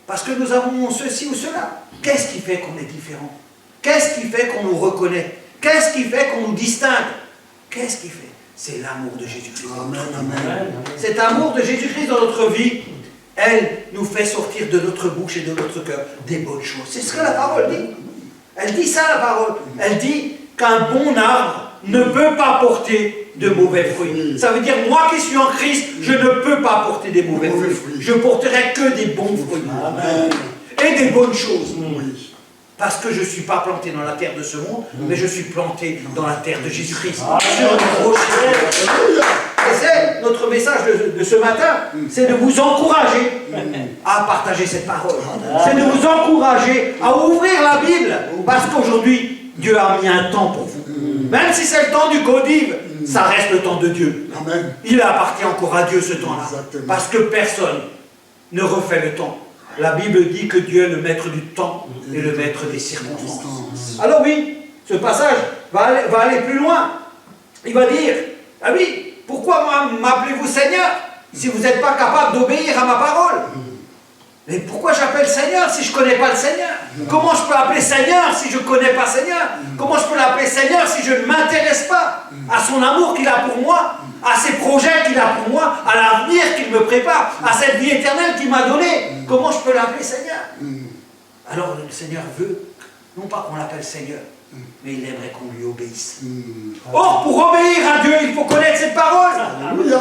Parce que nous avons ceci ou cela? Qu'est-ce qui fait qu'on est différent? Qu'est-ce qui fait qu'on nous reconnaît? Qu'est-ce qui fait qu'on nous distingue? Qu'est-ce qui fait? C'est l'amour de Jésus-Christ. Cet amour de Jésus-Christ dans notre vie, elle nous fait sortir de notre bouche et de notre cœur des bonnes choses. C'est ce que la parole dit. Elle dit ça, la parole. Elle dit qu'un bon arbre ne peut pas porter de mauvais fruits. Ça veut dire, moi qui suis en Christ, je ne peux pas porter des mauvais fruits. Je porterai que des bons fruits. Amen. Et des bonnes choses. Oui. Parce que je ne suis pas planté dans la terre de ce monde, mais je suis planté dans la terre de Jésus-Christ. Sur le rocher. Et c'est notre message de ce matin, c'est de vous encourager à partager cette parole. C'est de vous encourager à ouvrir la Bible. Parce qu'aujourd'hui, Dieu a mis un temps pour vous. Même si c'est le temps du Codiv, ça reste le temps de Dieu. Amen. Il appartient encore à Dieu ce temps-là. Exactement. Parce que personne ne refait le temps. La Bible dit que Dieu est le maître du temps et le maître des circonstances. Alors oui, ce passage va aller plus loin. Il va dire, ah oui, pourquoi m'appelez-vous Seigneur si vous n'êtes pas capable d'obéir à ma parole? Mais pourquoi j'appelle Seigneur si je ne connais pas le Seigneur? Comment je peux appeler Seigneur si je ne connais pas Seigneur? Comment je peux l'appeler Seigneur si je ne m'intéresse pas à son amour qu'il a pour moi, à ses projets qu'il a pour moi, à l'avenir qu'il me prépare, à cette vie éternelle qu'il m'a donnée? Comment je peux l'appeler Seigneur? Alors le Seigneur veut, non pas qu'on l'appelle Seigneur, mais il aimerait qu'on lui obéisse. Or, pour obéir à Dieu, il faut connaître cette parole.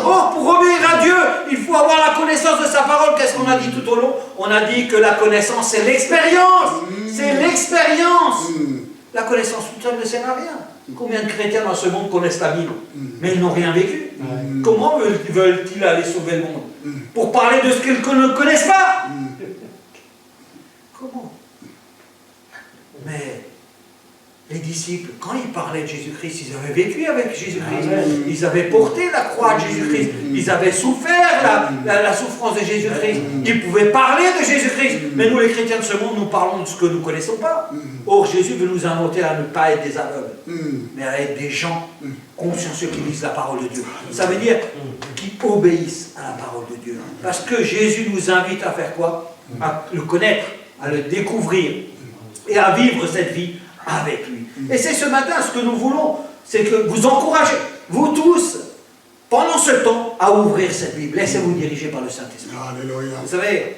Or, pour obéir à Dieu, il faut avoir la connaissance de sa parole. Qu'est-ce qu'on a dit tout au long? On a dit que la connaissance, c'est l'expérience. C'est l'expérience. La connaissance toute seule ne sert à rien. Combien de chrétiens dans ce monde connaissent la Bible, mais ils n'ont rien vécu? Comment veulent-ils aller sauver le monde? Pour parler de ce qu'ils ne connaissent pas? Comment? Mais les disciples, quand ils parlaient de Jésus-Christ, ils avaient vécu avec Jésus-Christ. Ils avaient porté la croix de Jésus-Christ. Ils avaient souffert la souffrance de Jésus-Christ. Ils pouvaient parler de Jésus-Christ. Mais nous, les chrétiens de ce monde, nous parlons de ce que nous ne connaissons pas. Or, Jésus veut nous inventer à ne pas être des aveugles, mais à être des gens consciencieux qui lisent la parole de Dieu. Ça veut dire qui obéissent à la parole de Dieu. Parce que Jésus nous invite à faire quoi? À le connaître, à le découvrir et à vivre cette vie avec lui. Et c'est ce matin, ce que nous voulons, c'est que vous encouragez, vous tous, pendant ce temps, à ouvrir cette Bible. Laissez-vous diriger par le Saint-Esprit. Alléluia. Vous savez,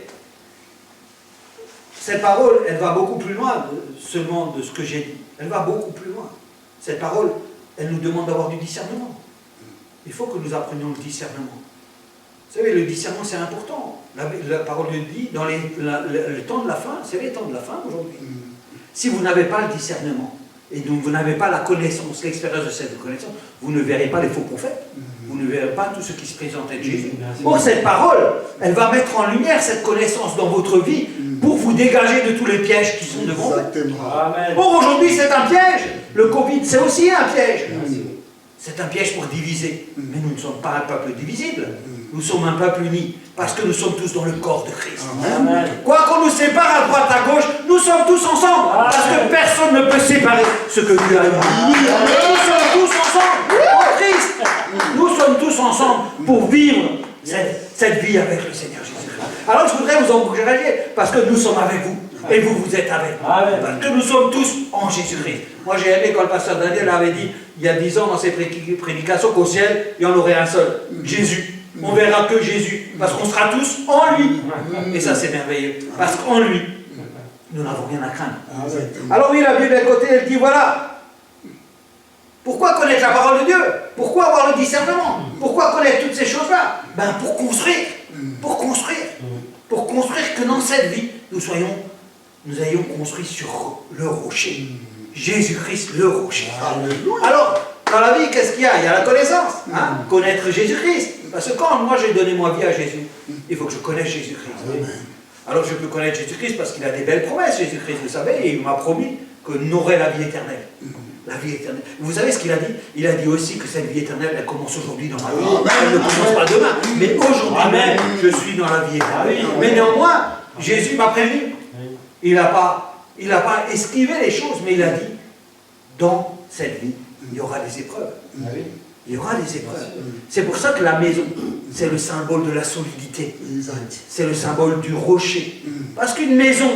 cette parole, elle va beaucoup plus loin seulement de ce que j'ai dit. Elle va beaucoup plus loin. Cette parole, elle nous demande d'avoir du discernement. Il faut que nous apprenions le discernement. Vous savez, le discernement, c'est important. La parole le dit, dans le temps de la fin, c'est les temps de la fin aujourd'hui. Si vous n'avez pas le discernement, et donc vous n'avez pas la connaissance, l'expérience de cette connaissance, vous ne verrez pas les faux prophètes, vous ne verrez pas tout ce qui se présente être Jésus. Or, cette parole, elle va mettre en lumière cette connaissance dans votre vie pour vous dégager de tous les pièges qui sont devant vous. Exactement. Or, aujourd'hui, c'est un piège. Le Covid, c'est aussi un piège. C'est un piège pour diviser. Mais nous ne sommes pas un peuple divisible. Nous sommes un peuple uni, parce que nous sommes tous dans le corps de Christ. Amen. Quoi qu'on nous sépare à droite, à gauche, nous sommes tous ensemble, parce que personne ne peut séparer ce que Dieu a uni. Nous sommes tous ensemble en Christ. Nous sommes tous ensemble pour vivre cette vie avec le Seigneur Jésus-Christ. Alors je voudrais vous encourager, parce que nous sommes avec vous, et vous êtes avec nous. Parce que nous sommes tous en Jésus-Christ. Moi j'ai aimé quand le pasteur Daniel avait dit, il y a 10 ans dans ses prédications, qu'au ciel, il y en aurait un seul, Jésus. On verra que Jésus, parce qu'on sera tous en lui. Et ça, c'est merveilleux. Parce qu'en lui, nous n'avons rien à craindre. Alors oui, la Bible d'un côté, elle dit, voilà. Pourquoi connaître la parole de Dieu? Pourquoi avoir le discernement? Pourquoi connaître toutes ces choses-là? Ben, pour construire. Pour construire. Pour construire que dans cette vie, nous ayons construit sur le rocher. Jésus-Christ, le rocher. Alors, dans la vie, qu'est-ce qu'il y a? Il y a la connaissance. Hein? Connaître Jésus-Christ. Parce que quand moi j'ai donné ma vie à Jésus, il faut que je connaisse Jésus-Christ. Alors je peux connaître Jésus-Christ parce qu'il a des belles promesses, Jésus-Christ, vous savez, et il m'a promis que nous aurons la vie éternelle. La vie éternelle. Vous savez ce qu'il a dit? Il a dit aussi que cette vie éternelle, elle commence aujourd'hui dans ma vie. Elle ne commence pas demain. Mais aujourd'hui même, je suis dans la vie éternelle. Mais néanmoins, Jésus m'a prévenu. Il n'a pas esquivé les choses, mais il a dit, dans cette vie, il y aura des épreuves. Il y aura des épreuves. C'est pour ça que la maison, c'est le symbole de la solidité. C'est le symbole du rocher. Parce qu'une maison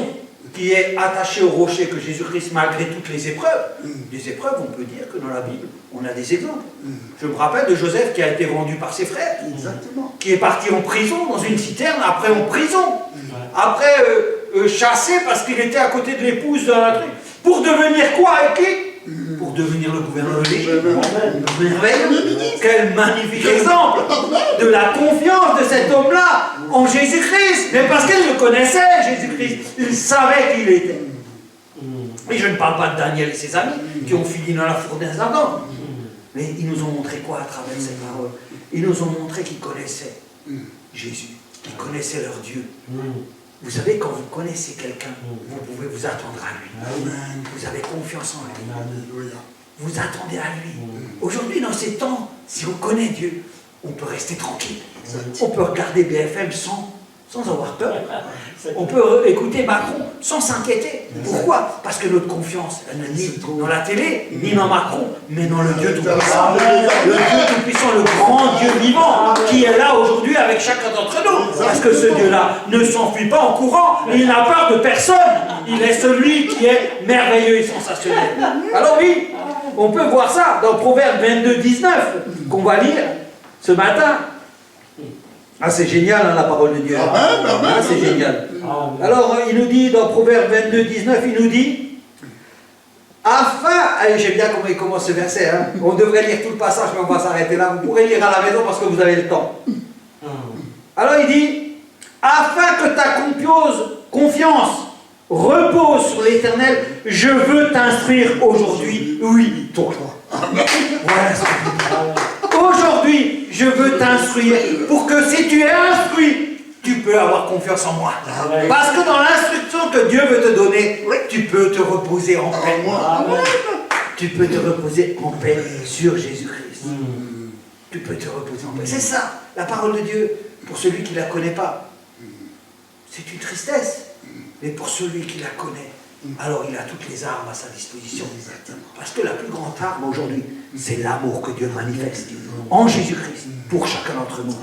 qui est attachée au rocher que Jésus-Christ, malgré toutes les épreuves, on peut dire que dans la Bible, on a des exemples. Je me rappelle de Joseph qui a été vendu par ses frères, qui est parti en prison, dans une citerne, après en prison, après chassé parce qu'il était à côté de l'épouse d'un truc. Pour devenir quoi et qui? Pour devenir le gouverneur de l'Égypte. Merveilleux. Quel magnifique exemple de la confiance de cet homme-là en Jésus-Christ. Mais parce qu'il le connaissait, Jésus-Christ. Il savait qui il était. Et je ne parle pas de Daniel et ses amis qui ont fini dans la fournaise d'Ardent. Mais ils nous ont montré quoi à travers ces paroles? Ils nous ont montré qu'ils connaissaient Jésus, qu'ils connaissaient leur Dieu. Vous savez, quand vous connaissez quelqu'un, vous pouvez vous attendre à lui. Vous avez confiance en lui. Vous attendez à lui. Aujourd'hui, dans ces temps, si on connaît Dieu, on peut rester tranquille. On peut regarder BFM sans avoir peur. On peut écouter Macron sans s'inquiéter. Pourquoi? Parce que notre confiance, elle n'est ni dans la télé, ni dans Macron, mais dans le Dieu Tout-Puissant. Le Dieu Tout-Puissant, le grand Dieu vivant, qui est là aujourd'hui avec chacun d'entre nous. Parce que ce Dieu-là ne s'enfuit pas en courant, il n'a peur de personne. Il est celui qui est merveilleux et sensationnel. Alors oui, on peut voir ça dans Proverbe 22, 19, qu'on va lire ce matin. Ah, c'est génial, hein, la parole de Dieu. Ah, c'est génial. Alors, il nous dit, dans Proverbe 22, 19, il nous dit, afin, allez, j'aime bien comment il commence ce verset, hein. On devrait lire tout le passage, mais on va s'arrêter là. Vous pourrez lire à la maison parce que vous avez le temps. Alors, il dit, afin que ta confiance repose sur l'Éternel, je veux t'instruire aujourd'hui. Oui, toi. Voilà ce que je dis. Aujourd'hui, je veux t'instruire pour que si tu es instruit, tu peux avoir confiance en moi. Parce que dans l'instruction que Dieu veut te donner, tu peux te reposer en paix. Tu peux te reposer en paix sur Jésus-Christ. Tu peux te reposer en paix. C'est ça, la parole de Dieu, pour celui qui ne la connaît pas. C'est une tristesse. Mais pour celui qui la connaît, alors il a toutes les armes à sa disposition. Parce que la plus grande arme aujourd'hui, c'est l'amour que Dieu manifeste en Jésus-Christ pour chacun d'entre nous.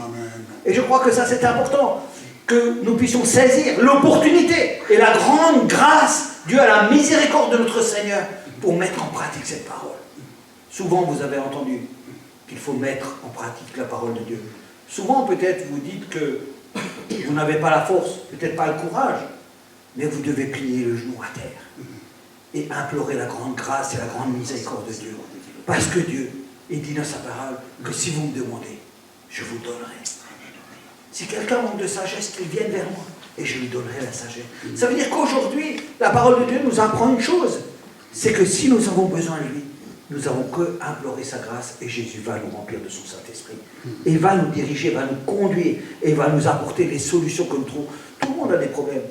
Et je crois que ça c'est important, que nous puissions saisir l'opportunité et la grande grâce due à la miséricorde de notre Seigneur pour mettre en pratique cette parole. Souvent vous avez entendu qu'il faut mettre en pratique la parole de Dieu. Souvent peut-être vous dites que vous n'avez pas la force, peut-être pas le courage, mais vous devez plier le genou à terre et implorer la grande grâce et la grande miséricorde de Dieu. Parce que Dieu, il dit dans sa parole que si vous me demandez, je vous donnerai. Si quelqu'un manque de sagesse, qu'il vienne vers moi et je lui donnerai la sagesse. Ça veut dire qu'aujourd'hui, la parole de Dieu nous apprend une chose, c'est que si nous avons besoin de lui, nous n'avons que implorer sa grâce et Jésus va nous remplir de son Saint-Esprit. Et va nous diriger, va nous conduire et va nous apporter les solutions que nous trouvons. Tout le monde a des problèmes.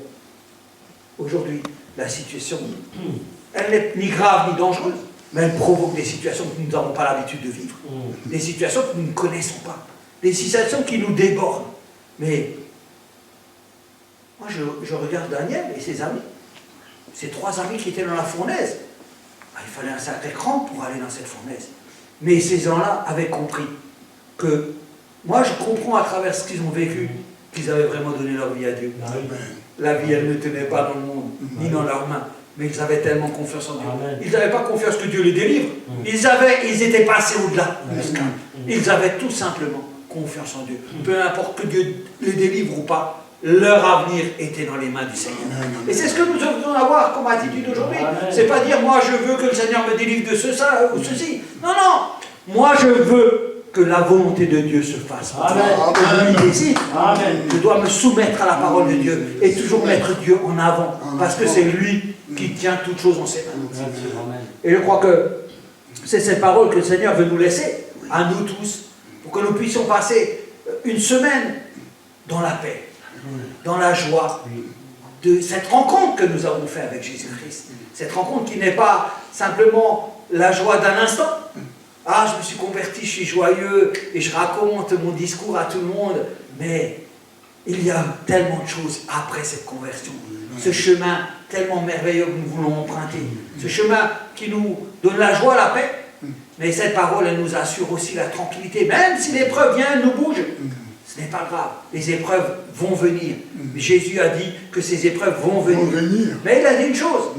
Aujourd'hui, la situation, elle n'est ni grave ni dangereuse, mais elle provoque des situations que nous n'avons pas l'habitude de vivre. Des situations que nous ne connaissons pas. Des situations qui nous débordent. Mais, moi je regarde Daniel et ses amis. Ces 3 amis qui étaient dans la fournaise. Il fallait un sacré cran pour aller dans cette fournaise. Mais ces gens-là avaient compris que, moi je comprends à travers ce qu'ils ont vécu, qu'ils avaient vraiment donné leur vie à Dieu. La vie, elle ne tenait pas dans le monde, ni dans leurs mains. Mais ils avaient tellement confiance en Dieu. Ils n'avaient pas confiance que Dieu les délivre. Ils étaient passés au-delà. Ils avaient tout simplement confiance en Dieu. Peu importe que Dieu les délivre ou pas, leur avenir était dans les mains du Seigneur. Et c'est ce que nous devons avoir comme attitude aujourd'hui. C'est pas dire, moi je veux que le Seigneur me délivre de ça ou ceci. Non, non. Moi je veux que la volonté de Dieu se fasse. Amen. Je dois me soumettre à la parole de Dieu et toujours mettre Dieu en avant. Parce que c'est lui qui tient toutes choses en ses mains. Et je crois que c'est cette parole que le Seigneur veut nous laisser, à nous tous, pour que nous puissions passer une semaine dans la paix, dans la joie de cette rencontre que nous avons faite avec Jésus-Christ. Cette rencontre qui n'est pas simplement la joie d'un instant. Ah, je me suis converti, je suis joyeux et je raconte mon discours à tout le monde. Mais il y a tellement de choses après cette conversion. Ce chemin tellement merveilleux que nous voulons emprunter. Ce chemin qui nous donne la joie, la paix. Mais cette parole, elle nous assure aussi la tranquillité. Même si l'épreuve vient, elle nous bouge. Ce n'est pas grave. Les épreuves vont venir. Jésus a dit que ces épreuves vont venir. Mais il a dit une chose.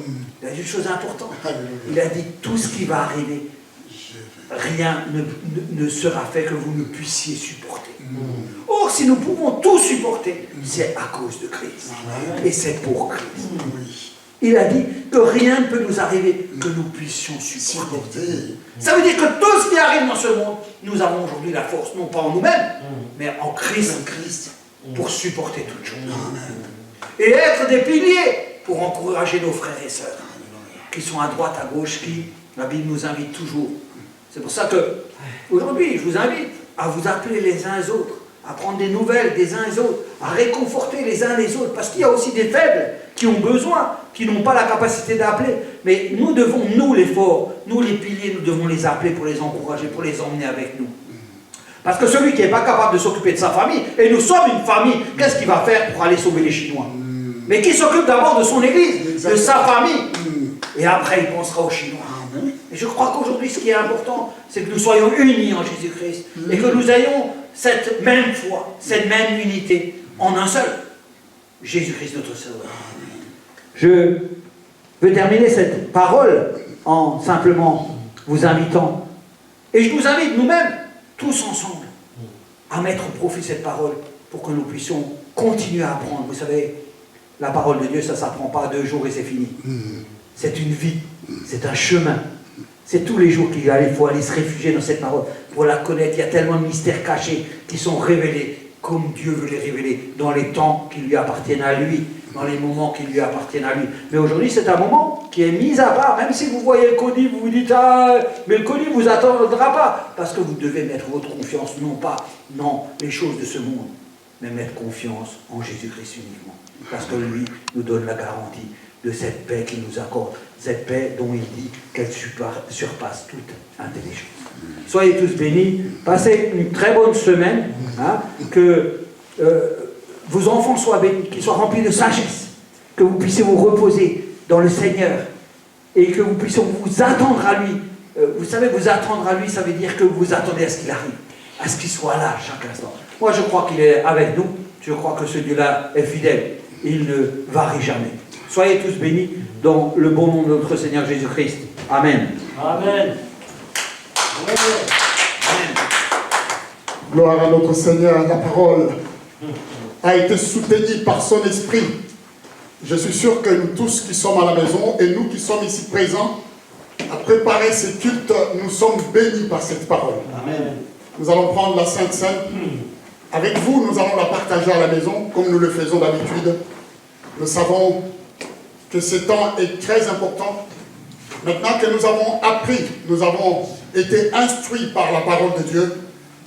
Il a dit une chose importante. Il a dit tout ce qui va arriver. Rien ne sera fait que vous ne puissiez supporter. Or, si nous pouvons tout supporter, c'est à cause de Christ. Et c'est pour Christ. Il a dit que rien ne peut nous arriver que nous puissions supporter. Ça veut dire que tout ce qui arrive dans ce monde, nous avons aujourd'hui la force, non pas en nous-mêmes, mais en Christ, pour supporter toutes choses. Et être des piliers pour encourager nos frères et sœurs qui sont à droite, à gauche, qui, la Bible nous invite toujours. C'est pour ça que, aujourd'hui, je vous invite à vous appeler les uns les autres, à prendre des nouvelles des uns les autres, à réconforter les uns les autres, parce qu'il y a aussi des faibles qui ont besoin, qui n'ont pas la capacité d'appeler. Mais nous devons, nous les forts, nous les piliers, nous devons les appeler pour les encourager, pour les emmener avec nous. Parce que celui qui n'est pas capable de s'occuper de sa famille, et nous sommes une famille, qu'est-ce qu'il va faire pour aller sauver les Chinois? Mais qui s'occupe d'abord de son église, de sa famille, et après il pensera aux Chinois. Et je crois qu'aujourd'hui, ce qui est important, c'est que nous soyons unis en Jésus-Christ, et que nous ayons cette même foi, cette même unité, en un seul, Jésus-Christ notre Sauveur. Je veux terminer cette parole en simplement vous invitant, et je nous invite nous-mêmes, tous ensemble, à mettre au profit cette parole, pour que nous puissions continuer à apprendre. Vous savez, la parole de Dieu, ça ne s'apprend pas 2 jours et c'est fini. C'est une vie, c'est un chemin. C'est tous les jours qu'il faut aller se réfugier dans cette parole pour la connaître. Il y a tellement de mystères cachés qui sont révélés comme Dieu veut les révéler dans les temps qui lui appartiennent à lui, dans les moments qui lui appartiennent à lui. Mais aujourd'hui, c'est un moment qui est mis à part. Même si vous voyez le colis, vous vous dites « Ah, mais le colis ne vous attendra pas ». Parce que vous devez mettre votre confiance, non pas dans les choses de ce monde, mais mettre confiance en Jésus-Christ uniquement. Parce que lui nous donne la garantie de cette paix qu'il nous accorde. Cette paix dont il dit qu'elle surpasse toute intelligence. Soyez tous bénis, passez une très bonne semaine, que vos enfants soient bénis, qu'ils soient remplis de sagesse, que vous puissiez vous reposer dans le Seigneur et que vous puissiez vous attendre à lui. Vous savez, vous attendre à lui, ça veut dire que vous attendez à ce qu'il arrive, à ce qu'il soit là chaque instant. Moi, je crois qu'il est avec nous, je crois que ce Dieu-là est fidèle, il ne varie jamais. Soyez tous bénis dans le bon nom de notre Seigneur Jésus-Christ. Amen. Amen. Gloire à notre Seigneur, la parole a été soutenue par son esprit. Je suis sûr que nous tous qui sommes à la maison et nous qui sommes ici présents, à préparer ces cultes, nous sommes bénis par cette parole. Amen. Nous allons prendre la Sainte Seine. Avec vous, nous allons la partager à la maison, comme nous le faisons d'habitude. Nous savons que ce temps est très important. Maintenant que nous avons appris, nous avons été instruits par la parole de Dieu,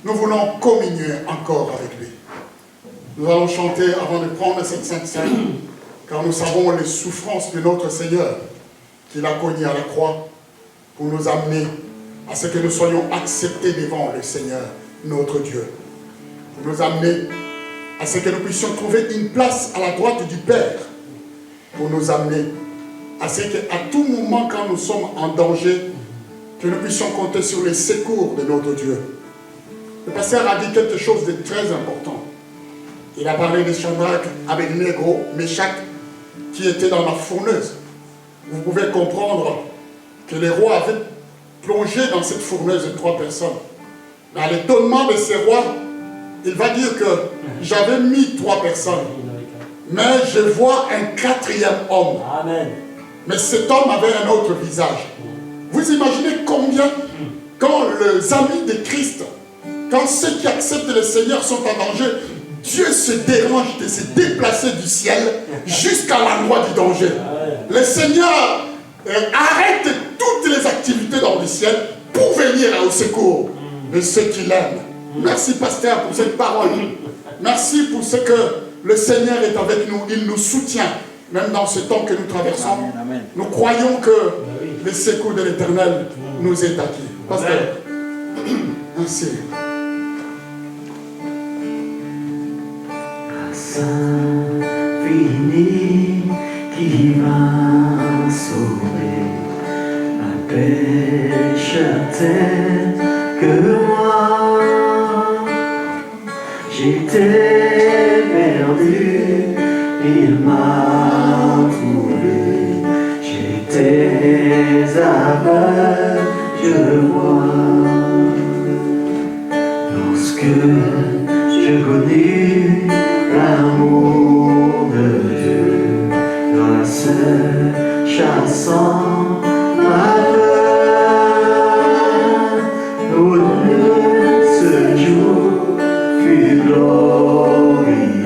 nous voulons communier encore avec lui. Nous allons chanter avant de prendre cette Sainte Seine, car nous savons les souffrances de notre Seigneur qu'il a connues à la croix pour nous amener à ce que nous soyons acceptés devant le Seigneur, notre Dieu. Pour nous amener à ce que nous puissions trouver une place à la droite du Père, pour nous amener à ce qu'à tout moment, quand nous sommes en danger, que nous puissions compter sur les secours de notre Dieu. Le pasteur a dit quelque chose de très important. Il a parlé de Shadrach, Abednego, Meshach, qui étaient dans la fourneuse. Vous pouvez comprendre que les rois avaient plongé dans cette fourneuse de 3 personnes. Mais à l'étonnement de ces rois, il va dire que j'avais mis 3 personnes, mais je vois un 4e homme. Amen. Mais cet homme avait un autre visage. Vous imaginez combien, quand les amis de Christ, quand ceux qui acceptent le Seigneur sont en danger, Dieu se dérange de se déplacer du ciel jusqu'à l'endroit du danger. Le Seigneur arrête toutes les activités dans le ciel pour venir au secours de ceux qui l'aiment. Merci, pasteur, pour cette parole. Merci pour ce que le Seigneur est avec nous. Il nous soutient, même dans ce temps que nous traversons. Amen, amen. Nous croyons que le secours de l'Éternel nous est acquis. Pasteur, merci. Fini qui va sauver un pécheur tel que moi. J'étais perdu, il m'a trouvé. J'étais aveugle, je vois. Lorsque je connus l'amour de Dieu, grâce chassant ma peur. Oh Dieu, ce jour fut glorieux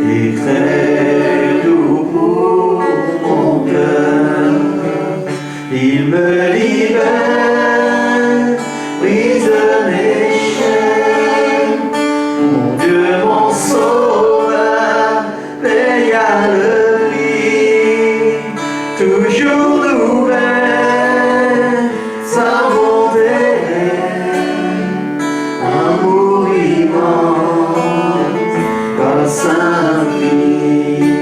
et très doux pour mon cœur. Il me libère, brise mes chaînes. Mon Dieu, mon sauveur, paya le prix. Toujours nouvelle, sa bonté, amour immense, par sa vie.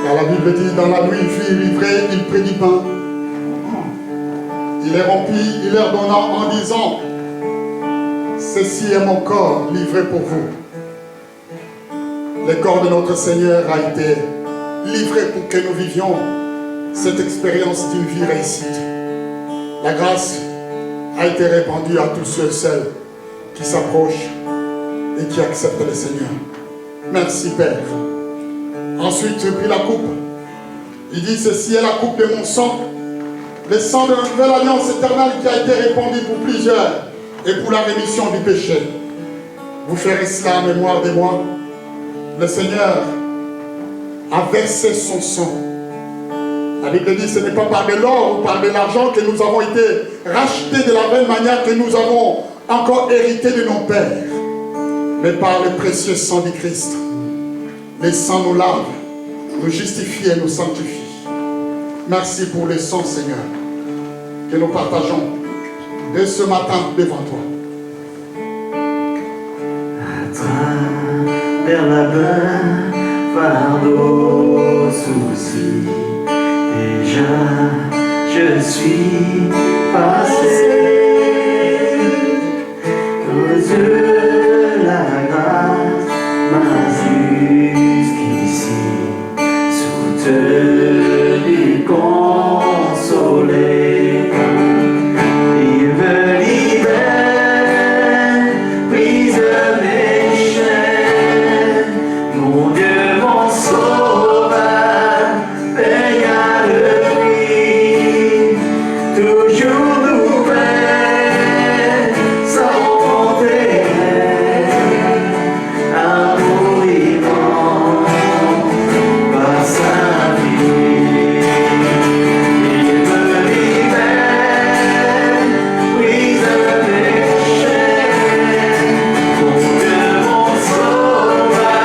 Car la Bible dit, dans la nuit, il fut livré, il prit du pain. Il est rempli, il leur donnant en disant, ceci est mon corps livré pour vous. Le corps de notre Seigneur a été livré pour que nous vivions cette expérience d'une vie réussite. La grâce a été répandue à tous ceux et celles qui s'approchent et qui acceptent le Seigneur. Merci Père. Ensuite, il prit la coupe. Il dit, ceci est la coupe de mon sang, le sang de la nouvelle alliance éternelle qui a été répandu pour plusieurs et pour la rémission du péché. Vous ferez cela en mémoire de moi. Le Seigneur a versé son sang. La Bible dit, ce n'est pas par de l'or ou par de l'argent que nous avons été rachetés de la même manière que nous avons encore hérité de nos pères, mais par le précieux sang du Christ. Le sang nous lave, nous justifie et nous sanctifie. Merci pour le sang, Seigneur, que nous partageons dès ce matin devant toi. À travers la peur, fardeau, souci, déjà je suis passé. Aux yeux de la grâce m'a jusqu'ici soutenu, consolé. Il me libère, brise mes chaînes. Mon Dieu, mon sauveur, paya le prix. Toujours nouvelle, sa bonté, amour immense, par sa vie. Il me libère, brise mes chaînes. Mon Dieu, mon sauveur,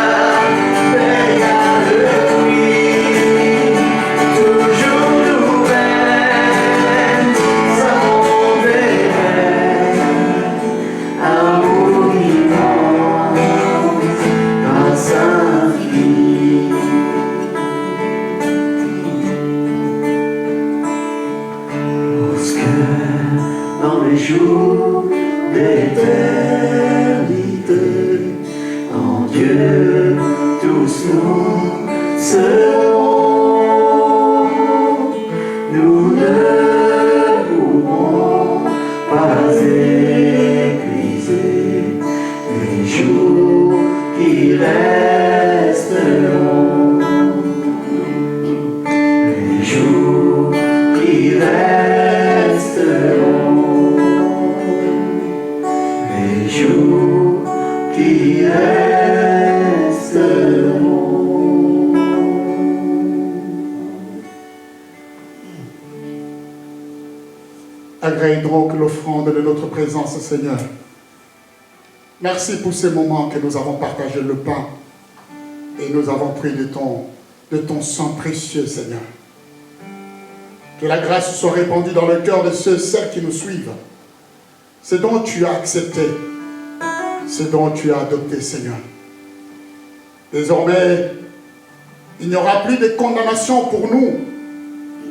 paya le prix. Toujours nouvelle, sa bonté, amour immense, par sa vie. Lorsque dans les jours d'éternité, en Dieu tous nous serons, nous ne pourrons pas épuiser les jours qui resteront, les jours qui resteront, les jours qui resteront. Agrée donc l'offrande de notre présence, Seigneur. Merci pour ces moments que nous avons partagé le pain et nous avons pris de ton sang précieux, Seigneur. Que la grâce soit répandue dans le cœur de ceux et celles qui nous suivent. Ce dont tu as accepté, ce dont tu as adopté, Seigneur. Désormais, il n'y aura plus de condamnation pour nous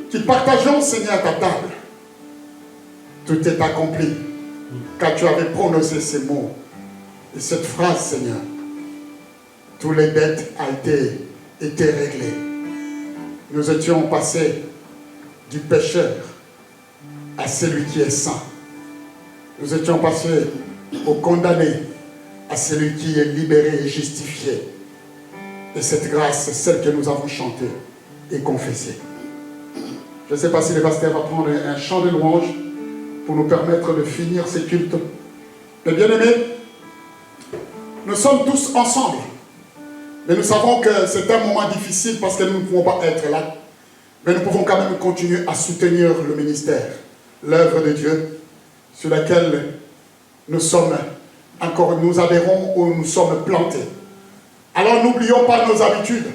qui partageons, Seigneur, ta table. Tout est accompli, car tu avais prononcé ces mots et cette phrase, Seigneur. Tous les dettes ont été réglées. Nous étions passés du pécheur à celui qui est saint. Nous étions passés au condamné à celui qui est libéré et justifié. Et cette grâce, c'est celle que nous avons chantée et confessée. Je ne sais pas si le pasteur va prendre un chant de louange pour nous permettre de finir ces cultes. Mais bien aimés, nous sommes tous ensemble. Mais nous savons que c'est un moment difficile parce que nous ne pouvons pas être là. Mais nous pouvons quand même continuer à soutenir le ministère, l'œuvre de Dieu, sur laquelle nous sommes encore, nous adhérons ou nous sommes plantés. Alors n'oublions pas nos habitudes.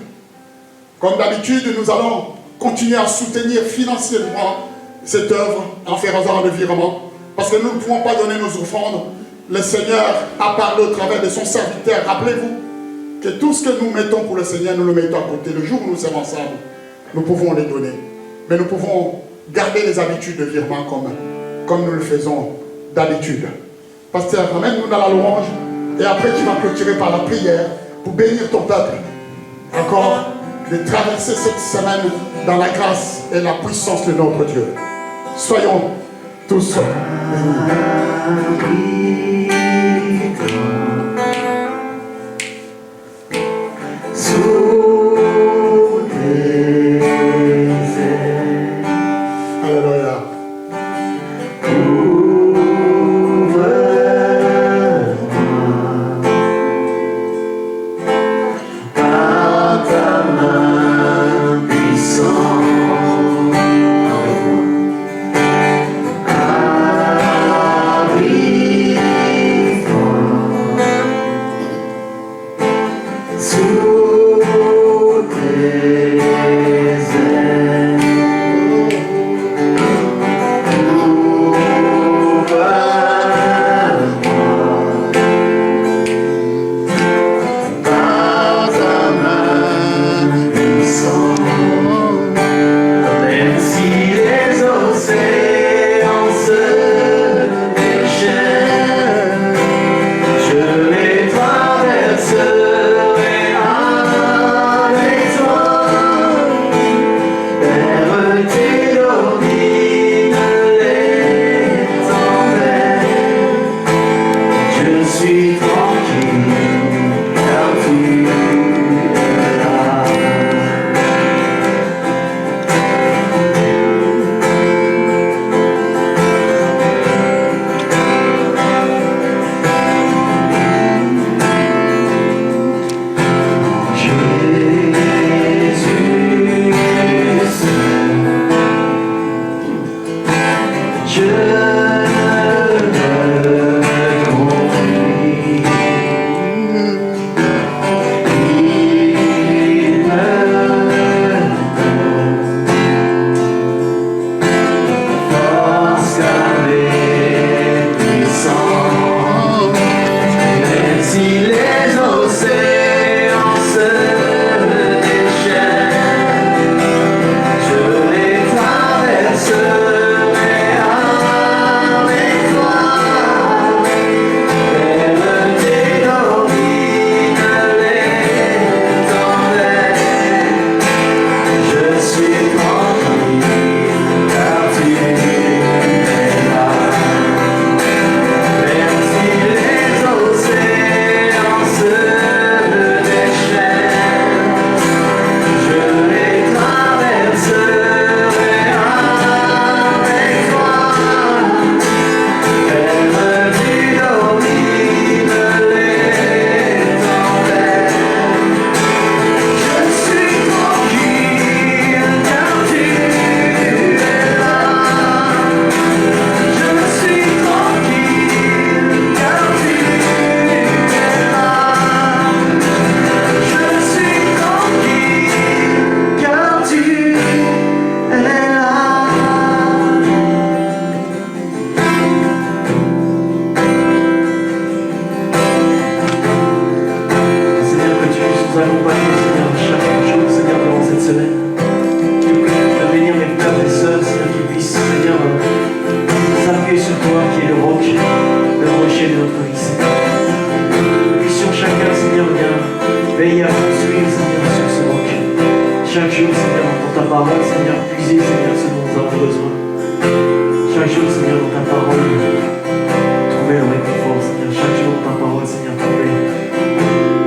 Comme d'habitude, nous allons continuer à soutenir financièrement cette œuvre en faisant le virement. Parce que nous ne pouvons pas donner nos offrandes. Le Seigneur a parlé au travers de son serviteur. Rappelez-vous que tout ce que nous mettons pour le Seigneur, nous le mettons à côté. Le jour où nous sommes ensemble, nous pouvons les donner. Mais nous pouvons garder les habitudes de virement comme nous le faisons d'habitude. Pasteur, ramène-nous dans la louange. Et après, tu vas clôturer par la prière pour bénir ton peuple. Encore de traverser cette semaine dans la grâce et la puissance de notre Dieu. Soyons tous bénis. Alléluia.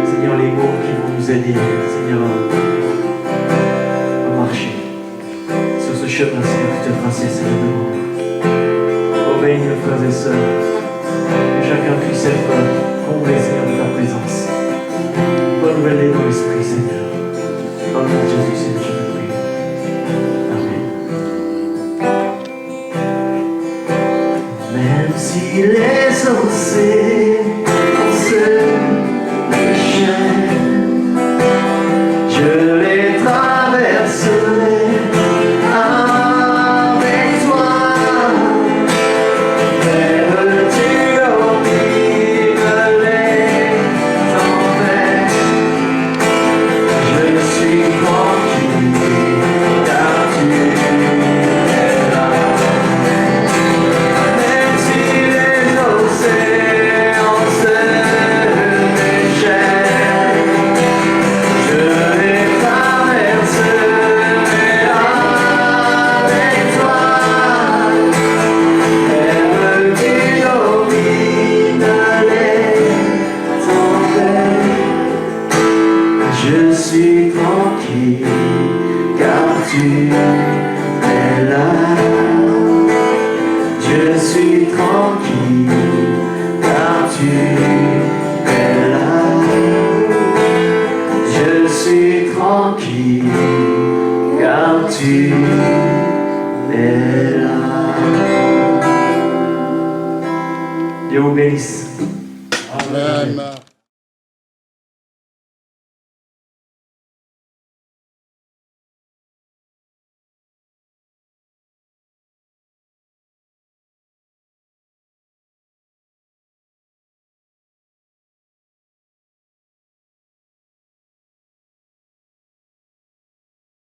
Seigneur, les mots qui vont nous aider, Seigneur. bénis nos frères et sœurs. Que chacun puisse être comblé, Seigneur, de ta présence. Renouvelle-les dans l'esprit, Seigneur. Dans le nom de Jésus, Seigneur, je te prie. Amen. Même si les océans se déchaînent, je les traverserai avec toi. Même tu domines les tempêtes, je suis tranquille car tu es là. Même si les océans se déchaînent, je les traverserai avec toi. Même tu domines les tempêtes, je suis tranquille car tu es là. Je suis tranquille car tu es là. Je suis tranquille car tu es là. Dieu vous bénisse. Amen.